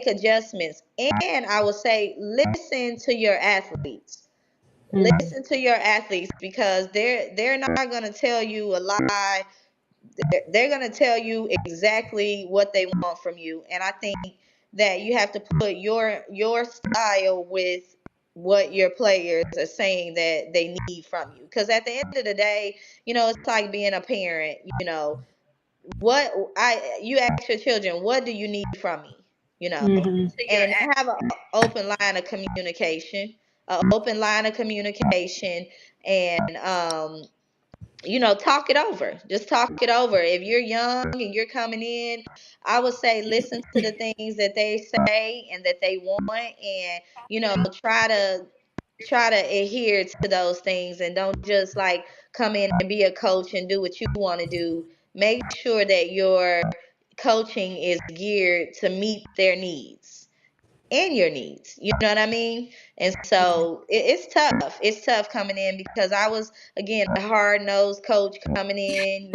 adjustments. And I would say, listen to your athletes. Mm. Listen to your athletes, because they're not going to tell you a lie. They're going to tell you exactly what they want from you. And I think that you have to put your style with what your players are saying that they need from you. Because at the end of the day, it's like being a parent. What you ask your children, what do you need from me? Mm-hmm. And have an open line of communication, and talk it over. Just talk it over. If you're young and you're coming in, I would say listen to the things that they say and that they want, and try to adhere to those things, and don't just like come in and be a coach and do what you want to do. Make sure that your coaching is geared to meet their needs and your needs. You know what I mean? And so it's tough. It's tough coming in, because I was, again, a hard nosed coach coming in,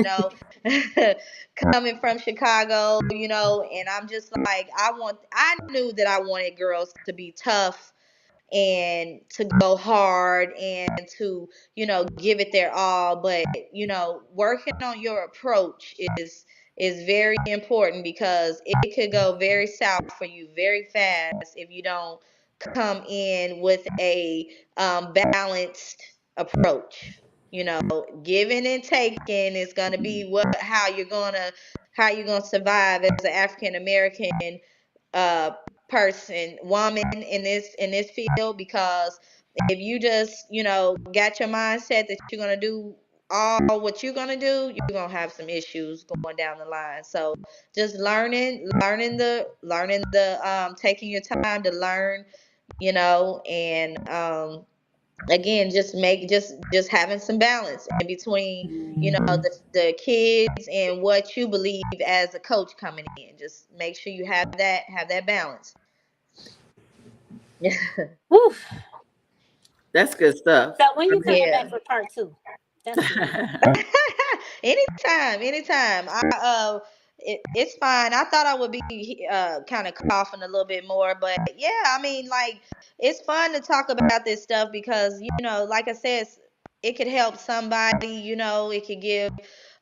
coming from Chicago, and I'm just like, I knew that I wanted girls to be tough and to go hard and to give it their all, but working on your approach is very important, because it could go very south for you very fast if you don't come in with a balanced approach. Giving and taking is going to be how you're going to survive as an African American uh woman in this field. Because if you just got your mindset that you're going to do all what you're going to do, you're going to have some issues going down the line. So just learning the taking your time to learn, and again, just having some balance in between, the kids and what you believe as a coach coming in. Just make sure you have that balance. Whew. That's good stuff. So when you coming Yeah. back for part two? That's good. Anytime. It's fine. I thought I would be kind of coughing a little bit more, but yeah, I mean, like, it's fun to talk about this stuff, because like I said, it could help somebody. It could give.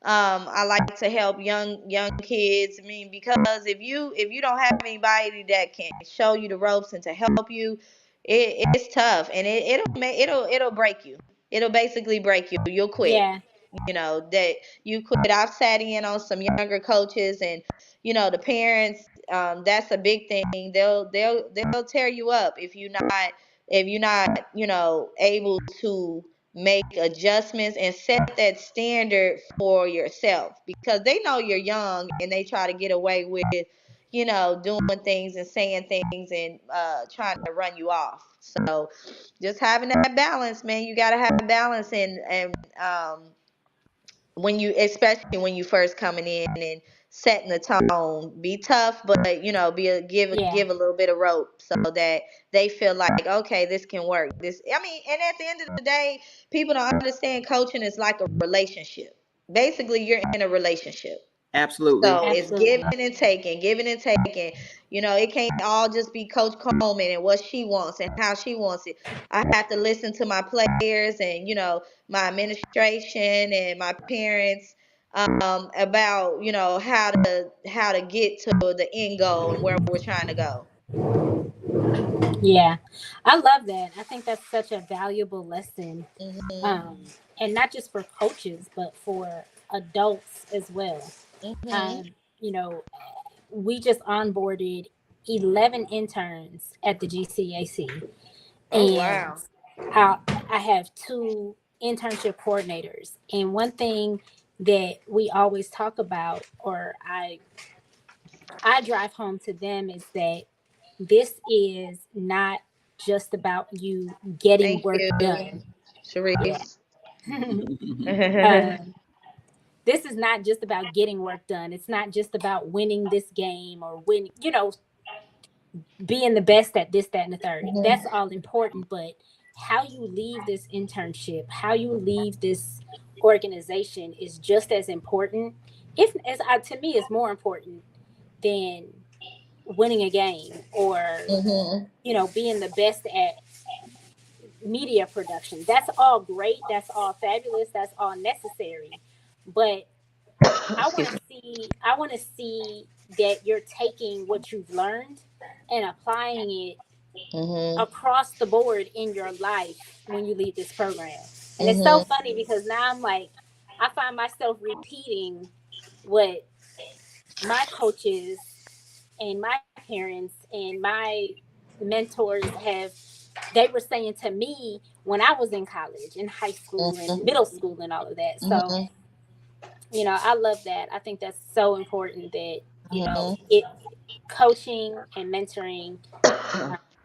I like to help young kids. I mean, because if you don't have anybody that can show you the ropes and to help you, it's tough, and it'll break you. It'll basically break you. You'll quit. Yeah. That you quit. I've sat in on some younger coaches, and the parents. That's a big thing. They'll tear you up if you're not able to make adjustments and set that standard for yourself, because they know you're young and they try to get away with doing things and saying things, and trying to run you off. So just having that balance, man. You got to have balance, and especially when you first coming in and setting the tone, be tough, but Yeah. give a little bit of rope, so that they feel like, okay, this can work. I mean, and at the end of the day, people don't understand coaching is like a relationship. Basically, you're in a relationship. Absolutely. So it's Absolutely. giving and taking. It can't all just be Coach Coleman and what she wants and how she wants it. I have to listen to my players and my administration and my parents, about how to get to the end goal and where we're trying to go. Yeah. I love that. I think that's such a valuable lesson. Mhm. Um, and not just for coaches, but for adults as well. Mhm. Um, you know, we just onboarded 11 interns at the GCAC, Oh and wow. I have two internship coordinators. And one thing that we always talk about, or I drive home to them, is that this is not just about you getting Thank work you, done. Yeah. Sharice. um, this is not just about getting work done. It's not just about winning this game or being the best at this, that, and the third. That's Mhm. all important. But how you leave this internship, how you leave this organization is just as important. If as to me, is more important than winning a game or Mhm. being the best at media production. That's all great. That's all fabulous. That's all necessary. But I want Excuse to me. see I want to see that you're taking what you've learned and applying it Mhm. across the board in your life when you leave this program. And it's so Mhm. funny because now I'm like, I find myself repeating what my coaches and my parents and my mentors they were saying to me when I was in college, in high school and Mhm. middle school and all of that. So, Mhm. I love that. I think that's so important that, Mhm. it coaching and mentoring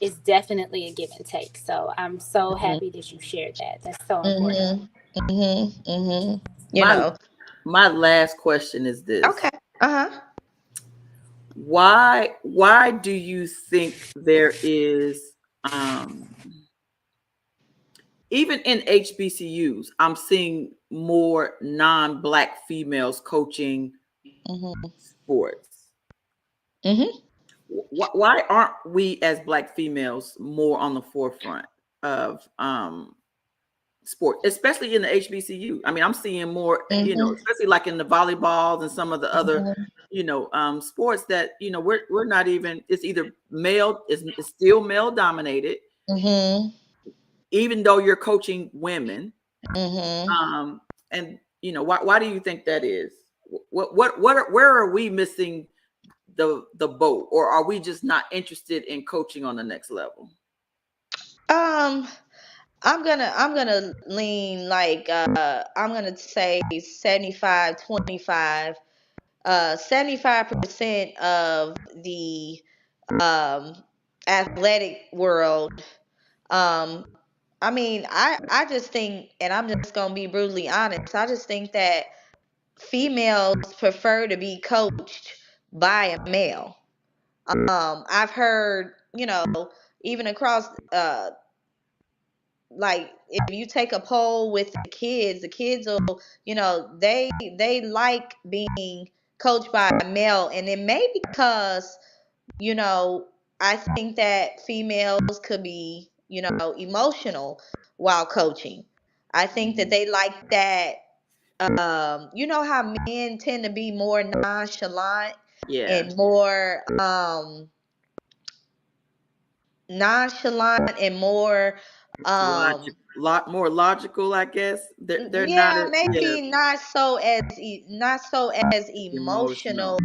is definitely a give and take. So I'm so happy that you shared that. That's so important. Mhm. Mhm. Mhm. You My know. my last question is this. Okay. Uh-huh. Why do you think there is even in HBCUs, I'm seeing more non-black females coaching Mhm. sports. Mhm. Why aren't we as black females more on the forefront of sport, especially in the HBCU? I mean, I'm seeing more, Mhm. especially like in the volleyballs and some of the other, Mhm. sports that we're not even. It's either male, it's still male dominated, Mhm. even though you're coaching women. Mhm. And why do you think that is? Where are we missing the boat, or are we just not interested in coaching on the next level? Um, I'm gonna lean like I'm gonna say 75-25. 75% of the um athletic world. Um, I mean, I just think, and I'm just gonna be brutally honest. I just think that females prefer to be coached by a male. I've heard, even across like if you take a poll with the kids will, they like being coached by a male, and it may be because, you know, I think that females could be, emotional while coaching. I think that Mhm. they like that. You know how men tend to be more nonchalant Yeah, and more um lot more logical, I guess. They're not yeah, yeah, maybe not so as emotional. emotional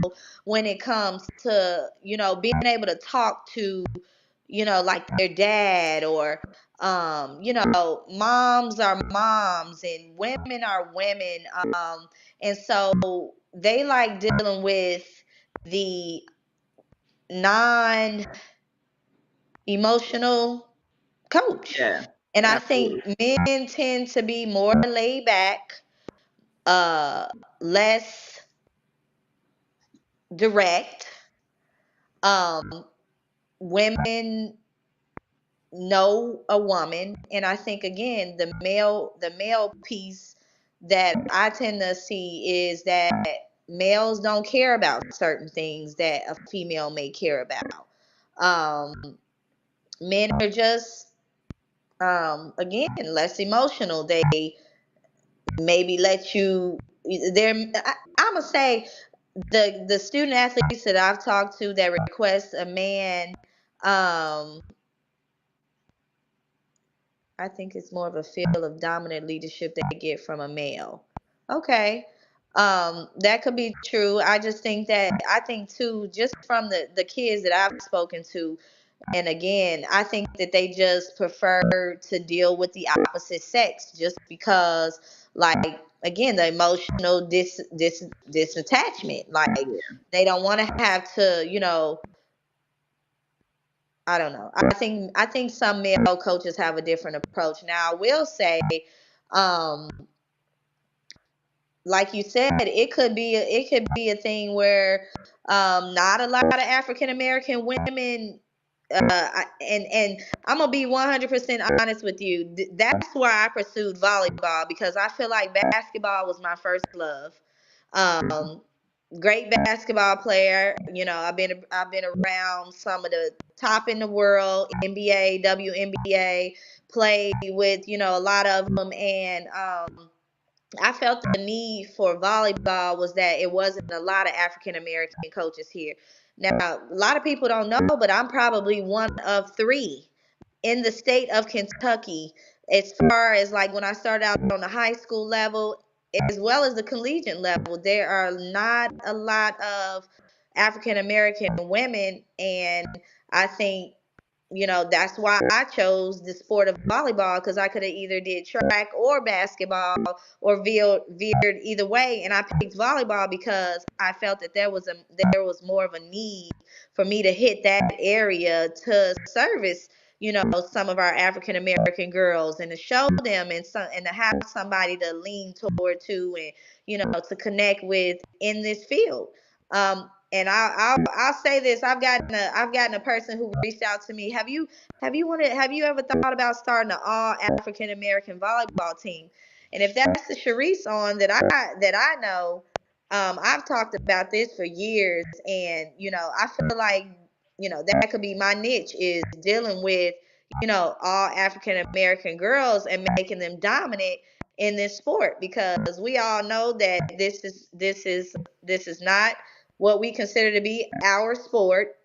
when it comes to, being able to talk to, like their dad, or moms are moms and women are women. And so they like dealing with the non emotional coach. Yeah, And I think absolutely. men tend to be more laid back, uh, less direct. Um, Women know a woman, and I think again the male piece that I tend to see is that males don't care about certain things that a female may care about. Men are just again less emotional. They maybe let you I'm gonna say the student athletes that I've talked to that request a man, um I think it's more of a feel of dominant leadership they get from a male. Okay. That could be true. I think too, just from the kids that I've spoken to, and again, I think that they just prefer to deal with the opposite sex just because, like, again, the emotional disattachment. Like, Yeah. they don't want to have to, I don't know. I think some male coaches have a different approach. Now, I will say, um, like you said, it could be a thing where not a lot of African American women. And I'm gonna be 100% honest with you. That's why I pursued volleyball, because I feel like basketball was my first love. Um, Great basketball player. I've been around some of the top in the world, NBA, WNBA. Played with a lot of them, and I felt the need for volleyball was that it wasn't a lot of African American coaches here. Now, a lot of people don't know, but I'm probably one of three in the state of Kentucky, as far as like when I started out on the high school level, as well as the collegiate level. There are not a lot of African American women, and I think, that's why I chose the sport of volleyball, because I could have either did track or basketball or veered either way, and I picked volleyball because I felt that there was more of a need for me to hit that area to service, some of our African American girls, and to show them, and to have somebody to lean toward to, and to connect with in this field. And I'll say this: I've gotten a person who reached out to me. Have you ever thought about starting an all African American volleyball team? And if that's the Sharice on that I know, I've talked about this for years, and I feel like that could be my niche, is dealing with all African American girls and making them dominant in this sport, because we all know that this is not what we consider to be our sport.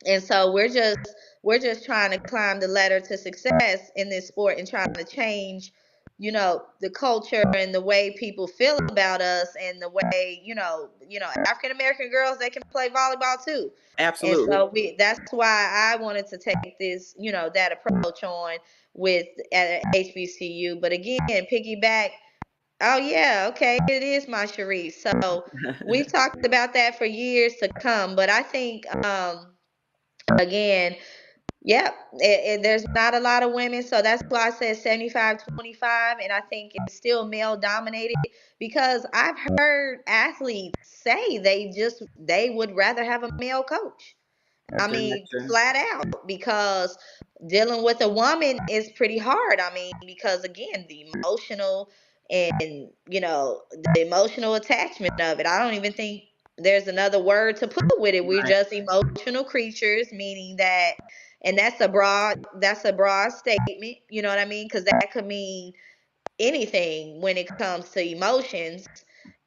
And so we're just trying to climb the ladder to success in this sport, and trying to change the culture and the way people feel about us, and the way African American girls, they can play volleyball too. And Absolutely. so that's why I wanted to take this that approach on with at HBCU. But again, piggyback. Oh yeah, okay, it is my Sharice. So we've talked about that for years to come. But I think again, yep, there's not a lot of women, so that's why I said 75-25, and I think it's still male dominated, because I've heard athletes say they would rather have a male coach. I Very much mean, so. flat out, because dealing with a woman is pretty hard. I mean, because again, and the emotional attachment of it. I don't even think there's another word to put with it. We're Right. just emotional creatures, meaning that, and that's a broad statement. You know what I mean? Because that could mean anything when it comes to emotions,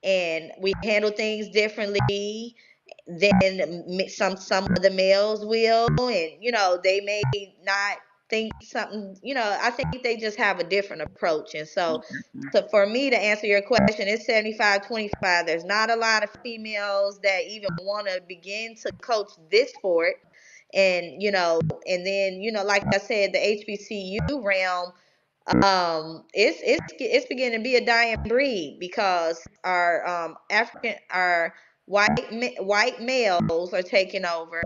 and we handle things differently than some of the males will, and they may not think something. I think they just have a different approach. And so for me to answer your question, it's 75-25. There's not a lot of females that even want to begin to coach this sport. And and then like I said, the HBCU realm, it's beginning to be a dying breed, because our our white males are taking over,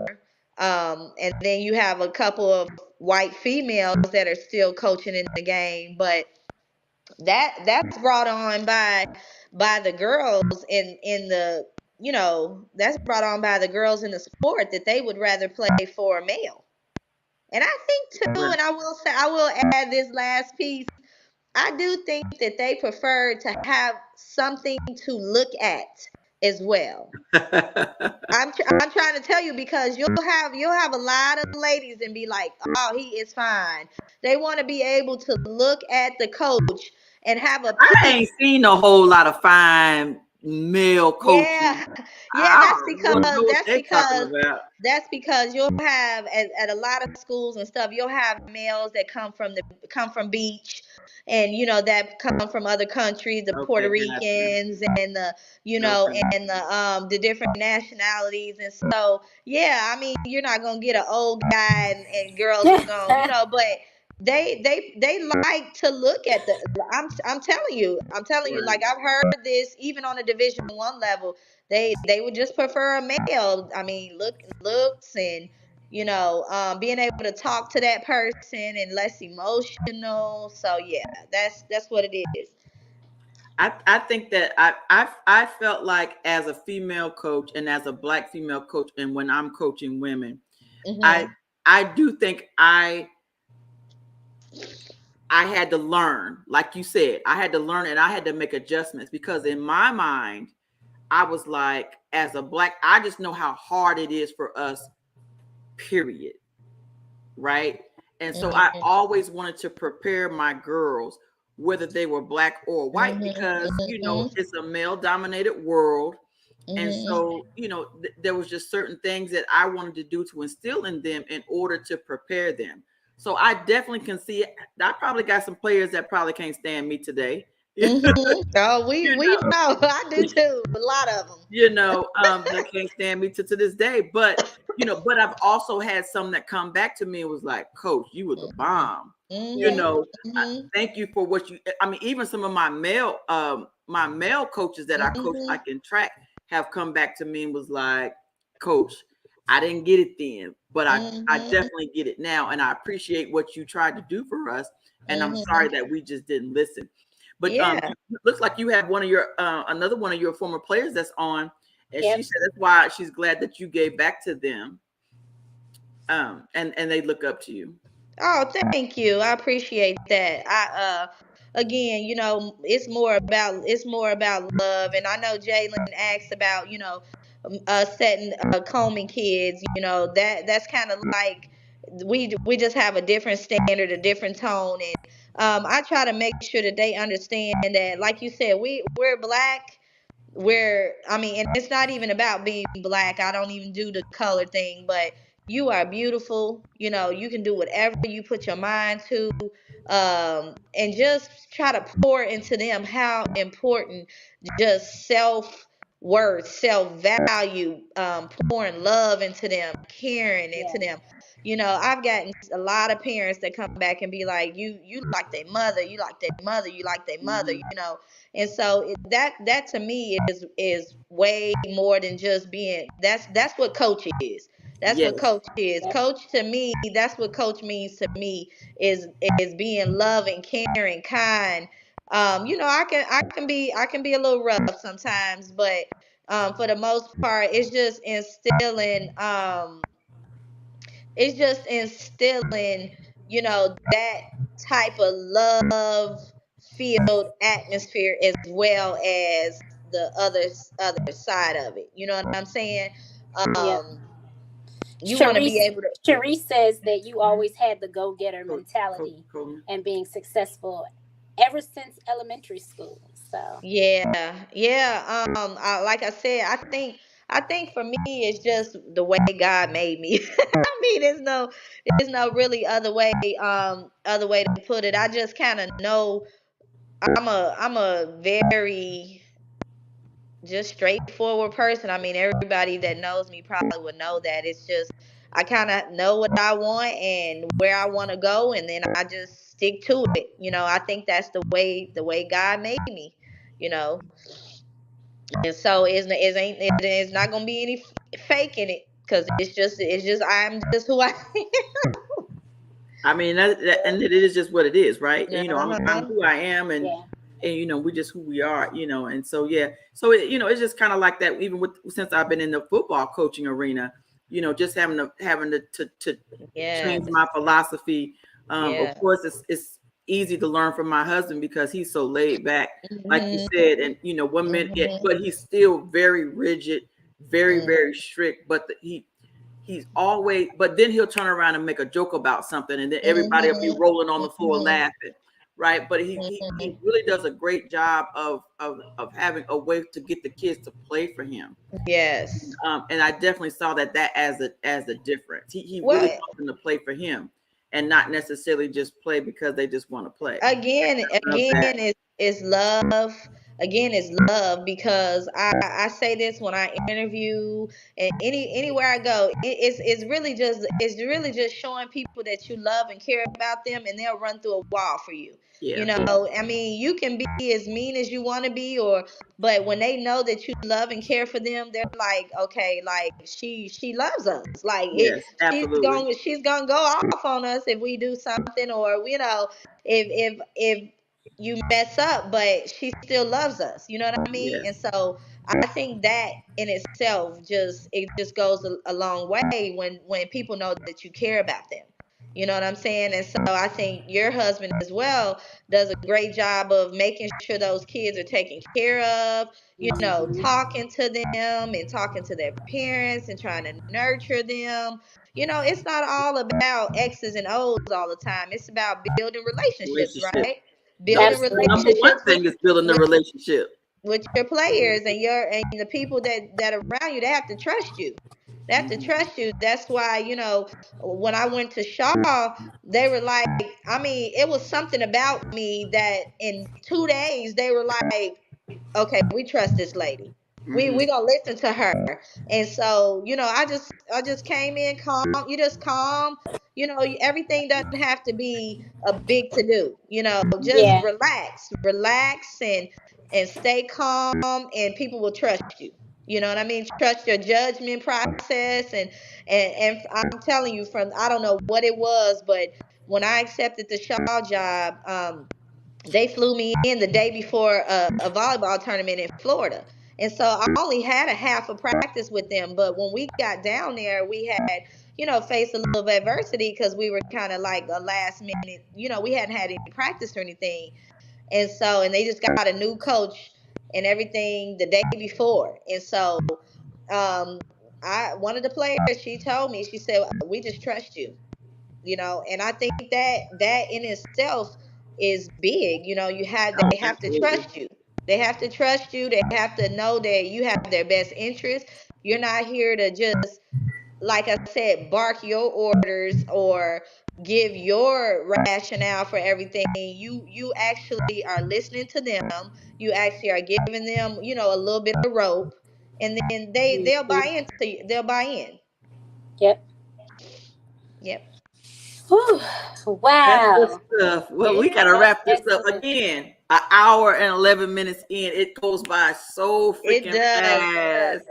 and then you have a couple of white females that are still coaching in the game. But that's brought on by the girls in the that's brought on by the girls in the sport, that they would rather play for a male. And I think too, and I will add this last piece, I do think that they prefer to have something to look at as well. I'm trying to tell you, because you'll have a lot of ladies and be like, "Oh, he is fine." They want to be able to look at the coach and have a I peek. ain't seen a whole lot of fine male coaches. Yeah, yeah, I that's don't really because know what that's they're talking because about. that's because you'll have at a lot of schools and stuff, you'll have males that come from beach, and that come from other countries, the Puerto Okay, gotcha. Ricans, and Okay. the different nationalities. And so yeah, I mean, you're not gonna get an old guy, and girls is gonna, but they like to look at the. I'm telling you, like, Right. I've heard this even on a Division 1 level. They would just prefer a male. I mean, looks, and being able to talk to that person, and less emotional. So yeah, that's what it is. I think that I felt like, as a female coach and as a black female coach, and when I'm coaching women, I Mhm. I do think I had to learn, like you said, I had to learn, and I had to make adjustments, because in my mind, I was like, as a black, I just know how hard it is for us, period. Right. And so I Mhm. always wanted to prepare my girls whether they were black or white, because it's a male dominated world. And so, there was just certain things that I wanted to do to instill in them in order to prepare them. So I definitely can see it. I probably got some players that probably can't stand me today. Oh, we You we know, know. I do too. A lot of them. that can't stand me to this day. But I've also had some that come back to me and was like, Coach, you were the bomb. You Yeah. know, thank you for what you, I mean, even some of my male coaches that I coach like in track have come back to me and was like, Coach, I didn't get it then, but I definitely get it now. And I appreciate what you tried to do for us. And I'm sorry that we just didn't listen. But Yeah. looks like you have one of your another one of your former players that's on, and Yep. she said that's why she's glad that you gave back to them. And they look up to you. Oh, thank you. I appreciate that. Again, it's more about love, and I know Jalen asked about setting Coleman kids. That's kind of like we just have a different standard, a different tone, and I try to make sure that they understand that, like you said, we're black. And it's not even about being black. I don't even do the color thing, but you are beautiful. You can do whatever you put your mind to. And just try to pour into them how important just self-worth, self-value, pouring love into them, caring into Yeah. them. I've gotten a lot of parents that come back and be like, you like their mother, you like their mother, you like their mother, Mhm. and so that to me is way more than just being. That's what coach is. That's what Yes. coach is. Yep. Coach to me, that's what coach means to me is being loving, caring, kind. I can be a little rough sometimes, but for the most part, it's just instilling that type of love filled atmosphere, as well as the other side of it. You know what I'm saying? Yep. Um, you want to be Sharice able to. Sharice says that you Mhm. always had the go getter Coach mentality Coleman. and being successful ever since elementary school. So Yeah, yeah. Like I said, I think for me, it's just the way God made me. I mean, there's no really other way to put it. I just kind of know I'm a very just straightforward person. I mean, everybody that knows me probably would know that. It's just I kind of know what I want and where I want to go, and then I just stick to it. I think that's the way God made me. You know, and so it's not gonna be any faking it, because it's just I'm just who I I mean, and it is just what it is, right? am. I'm Uh-huh. who I am, and yeah. we just who we are, and so yeah, so it's just kind of like that. Even since I've been in the football coaching arena, just having to change Yes. my philosophy. Of Yeah. course, it's easy to learn from my husband because he's so laid back, like you Mhm. said, and one minute, Mhm. but he's still very rigid, very Mhm. very strict, but he's always, but then he'll turn around and make a joke about something, and then everybody will be Mhm. rolling on the floor Mhm. laughing, right? But he Mhm. really does a great job of having a way to get the kids to play for him. Yes. And I definitely saw that as a difference. He really What wants them to play for him, and not necessarily just play because they just want to play. again I love again that. is love. Again, is love, because I say this when I interview, and anywhere I go, it's really just showing people that you love and care about them, and they'll run through a wall for you. Yeah. Yeah. I mean, you can be as mean as you want to be, but when they know that you love and care for them, they're like, okay, like she loves us. Like Yes. she's Absolutely. going she's gonna go off on us if we do something, or if you mess up, but she still loves us. You know what I mean? And Yes. so I think that in itself just goes a long way when people know that you care about them. You know what I'm saying? And so I think your husband as well does a great job of making sure those kids are taken care of, Hmm. talking to them and talking to their parents and trying to nurture them. It's not all about X's and O's all the time. It's about building relationships, Relationship. right? building That's the number one relationships thing is building the with relationship. with your players and the people that are around you. They have to trust you. They have to Mhm. trust you. That's why, when I went to Shaw, they were like, I mean, it was something about me that in 2 days they were like, okay, we trust this lady. We Mhm. gonna listen to her. And so, I just came in calm. You just calm. Everything doesn't have to be a big to do. Just Yeah. relax, and stay calm, and people will trust you. You know what I mean? Trust your judgment process, and I'm telling you, from I don't know what it was, but when I accepted the Shaw job, they flew me in the day before a volleyball tournament in Florida. And so I only had a half a practice with them. But when we got down there, we had, faced a little bit of adversity because we were kind of like a last minute, we hadn't had any practice or anything. And they just got a new coach and everything the day before. And so one of the players, she told me, she said, we just trust you. And I think that in itself is big. Oh, They have to absolutely. trust you. They have to trust you. They have to know that you have their best interest. You're not here to just, like I said, bark your orders or give your rationale for everything. You actually are listening to them. You actually are giving them, a little bit of rope, and then they'll Mhm. buy into you. They'll buy in. Yep. Yep. Whew. That's good Wow. stuff. Well, we Yeah. gotta That's wrap this up excellent. again. An hour and 11 minutes in. It goes by so It freaking does. fast.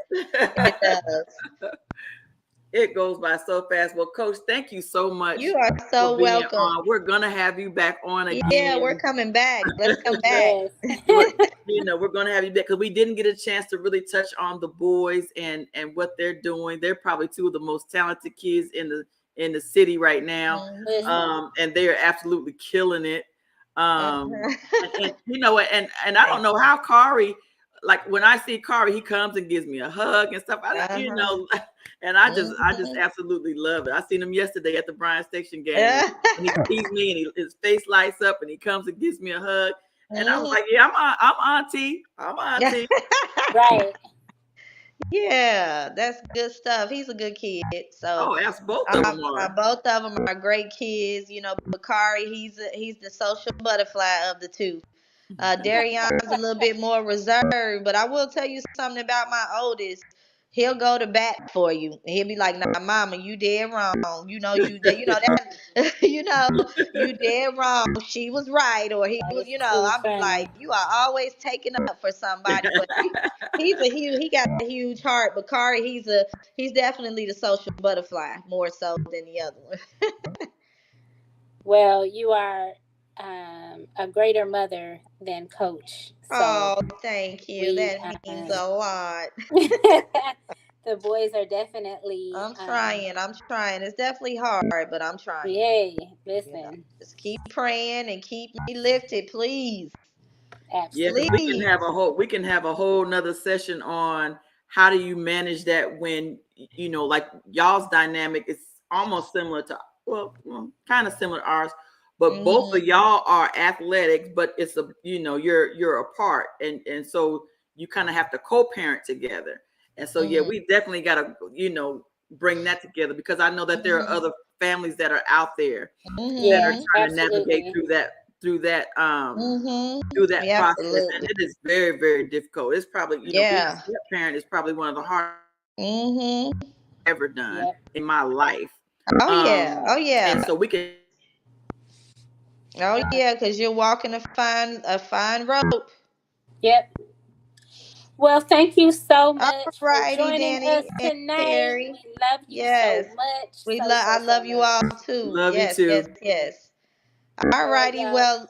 It does. It goes by so fast. Well, Coach, thank you so much You are for so being welcome. on. We're gonna have you back on Yeah, we're again. coming back. Let's come back. Yes. we're, we're gonna have you back because we didn't get a chance to really touch on the boys and what they're doing. They're probably two of the most talented kids in the city right now, Mhm. Listen. and they are absolutely killing it. And Uh-huh. you know what? And I don't know how Kari, like when I see Kari, he comes and gives me a hug and stuff. Uh-huh. And I just Mhm. absolutely love it. I seen him yesterday at the Bryan Station game, and he sees me and his face lights up, and he comes and gives me a hug. And I was Mhm. like, yeah, I'm auntie. I'm auntie. Right. Yeah, that's good stuff. He's a good kid. So Oh, ask both of them are. both of them are great kids. Bakari, he's the social butterfly of the two. Darion's a little bit more reserved, but I will tell you something about my oldest. He'll go to bat for you. He'll be like, "Nah, mama, you dead wrong. You know you dead wrong. She was right, or he That was. is too I'll be like, funny. you are always taking up for somebody, but he got a huge heart. But Kari, he's definitely the social butterfly more so than the other one. Well, you are a greater mother than Coach. So Oh, thank you. we That means a lot. the boys are definitely I'm trying. I'm trying. It's definitely hard, but I'm trying. yay. Listen, Just keep praying and keep me lifted, please. Yeah, because we can absolutely. have a whole nother session on how do you manage that when like y'all's dynamic is almost similar to kind of similar to ours, but both of Hmm. y'all are athletics, but it's you're apart, and so you kind of have to co-parent together, and so yeah, Hmm. we definitely got to bring that together because I know that there are Hmm. other families that are out there that are Yeah, Hmm. trying to navigate absolutely. through that Hmm. through that Yeah, process, and absolutely. it is very, very difficult. It's probably, being a Yeah. step parent is probably one of the hardest Hmm. I've ever done Yep. in my life. Oh yeah. Oh And yeah. so we can Oh yeah. Because you're walking a fine rope. Yep. Well, thank you so All much for righty, joining us Danny and tonight. Terry. We love you so Yes. much. So, I so, so love you much. all too. love you Yes. Yes. too. Yes. All All right, righty. y'all. Well,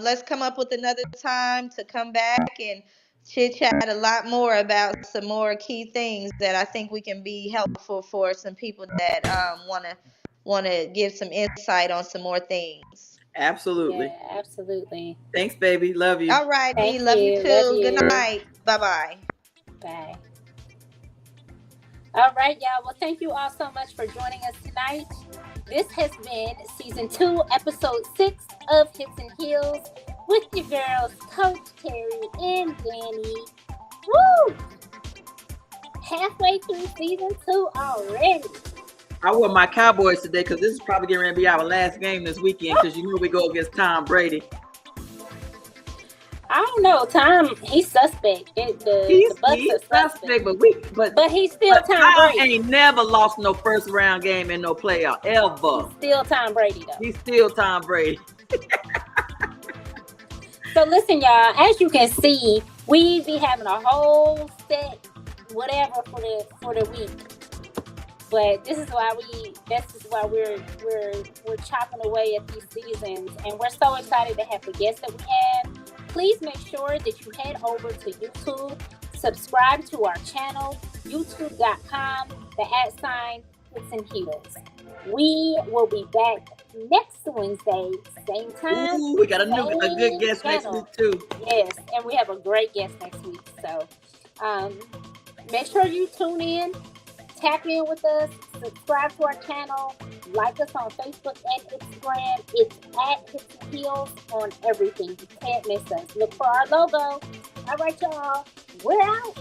let's come up with another time to come back and chit chat a lot more about some more key things that I think we can be helpful for some people that wanna give some insight on some more things. Absolutely. Yeah, absolutely. Thanks, baby. Love you. All righty. Thank Love you you. Love too. Good you. night. Bye bye. Bye. All right, y'all. Well, thank you all so much for joining us tonight. This has been season 2, episode 6 of Hits and Heels. with your girls, Coach Terri and Dani. Woo! Halfway through season 2 already. I wore my Cowboys today because this is probably going to be our last game this weekend because you know we go against Tom Brady. I don't know, Tom. He's suspect. The Bucks are suspect, but he's still Tom Brady. Ain't never lost no first round game in no playoff ever. He's still Tom Brady though. He's still Tom Brady. So listen, y'all. As you can see, we be having a whole set whatever for the week. But this is why we're chopping away at these seasons, and we're so excited to have the guests that we have. Please make sure that you head over to YouTube, subscribe to our channel, youtube.com, @Hits and Heels. We will be back next Wednesday, same time. Ooh, we got a good guest next week too. Yes, and we have a great guest next week. So make sure you tune in. Tap in with us, subscribe to our channel, like us on Facebook and Instagram. It's @Hits and Heels on everything. You can't miss us. Look for our logo. All right, y'all. We're out.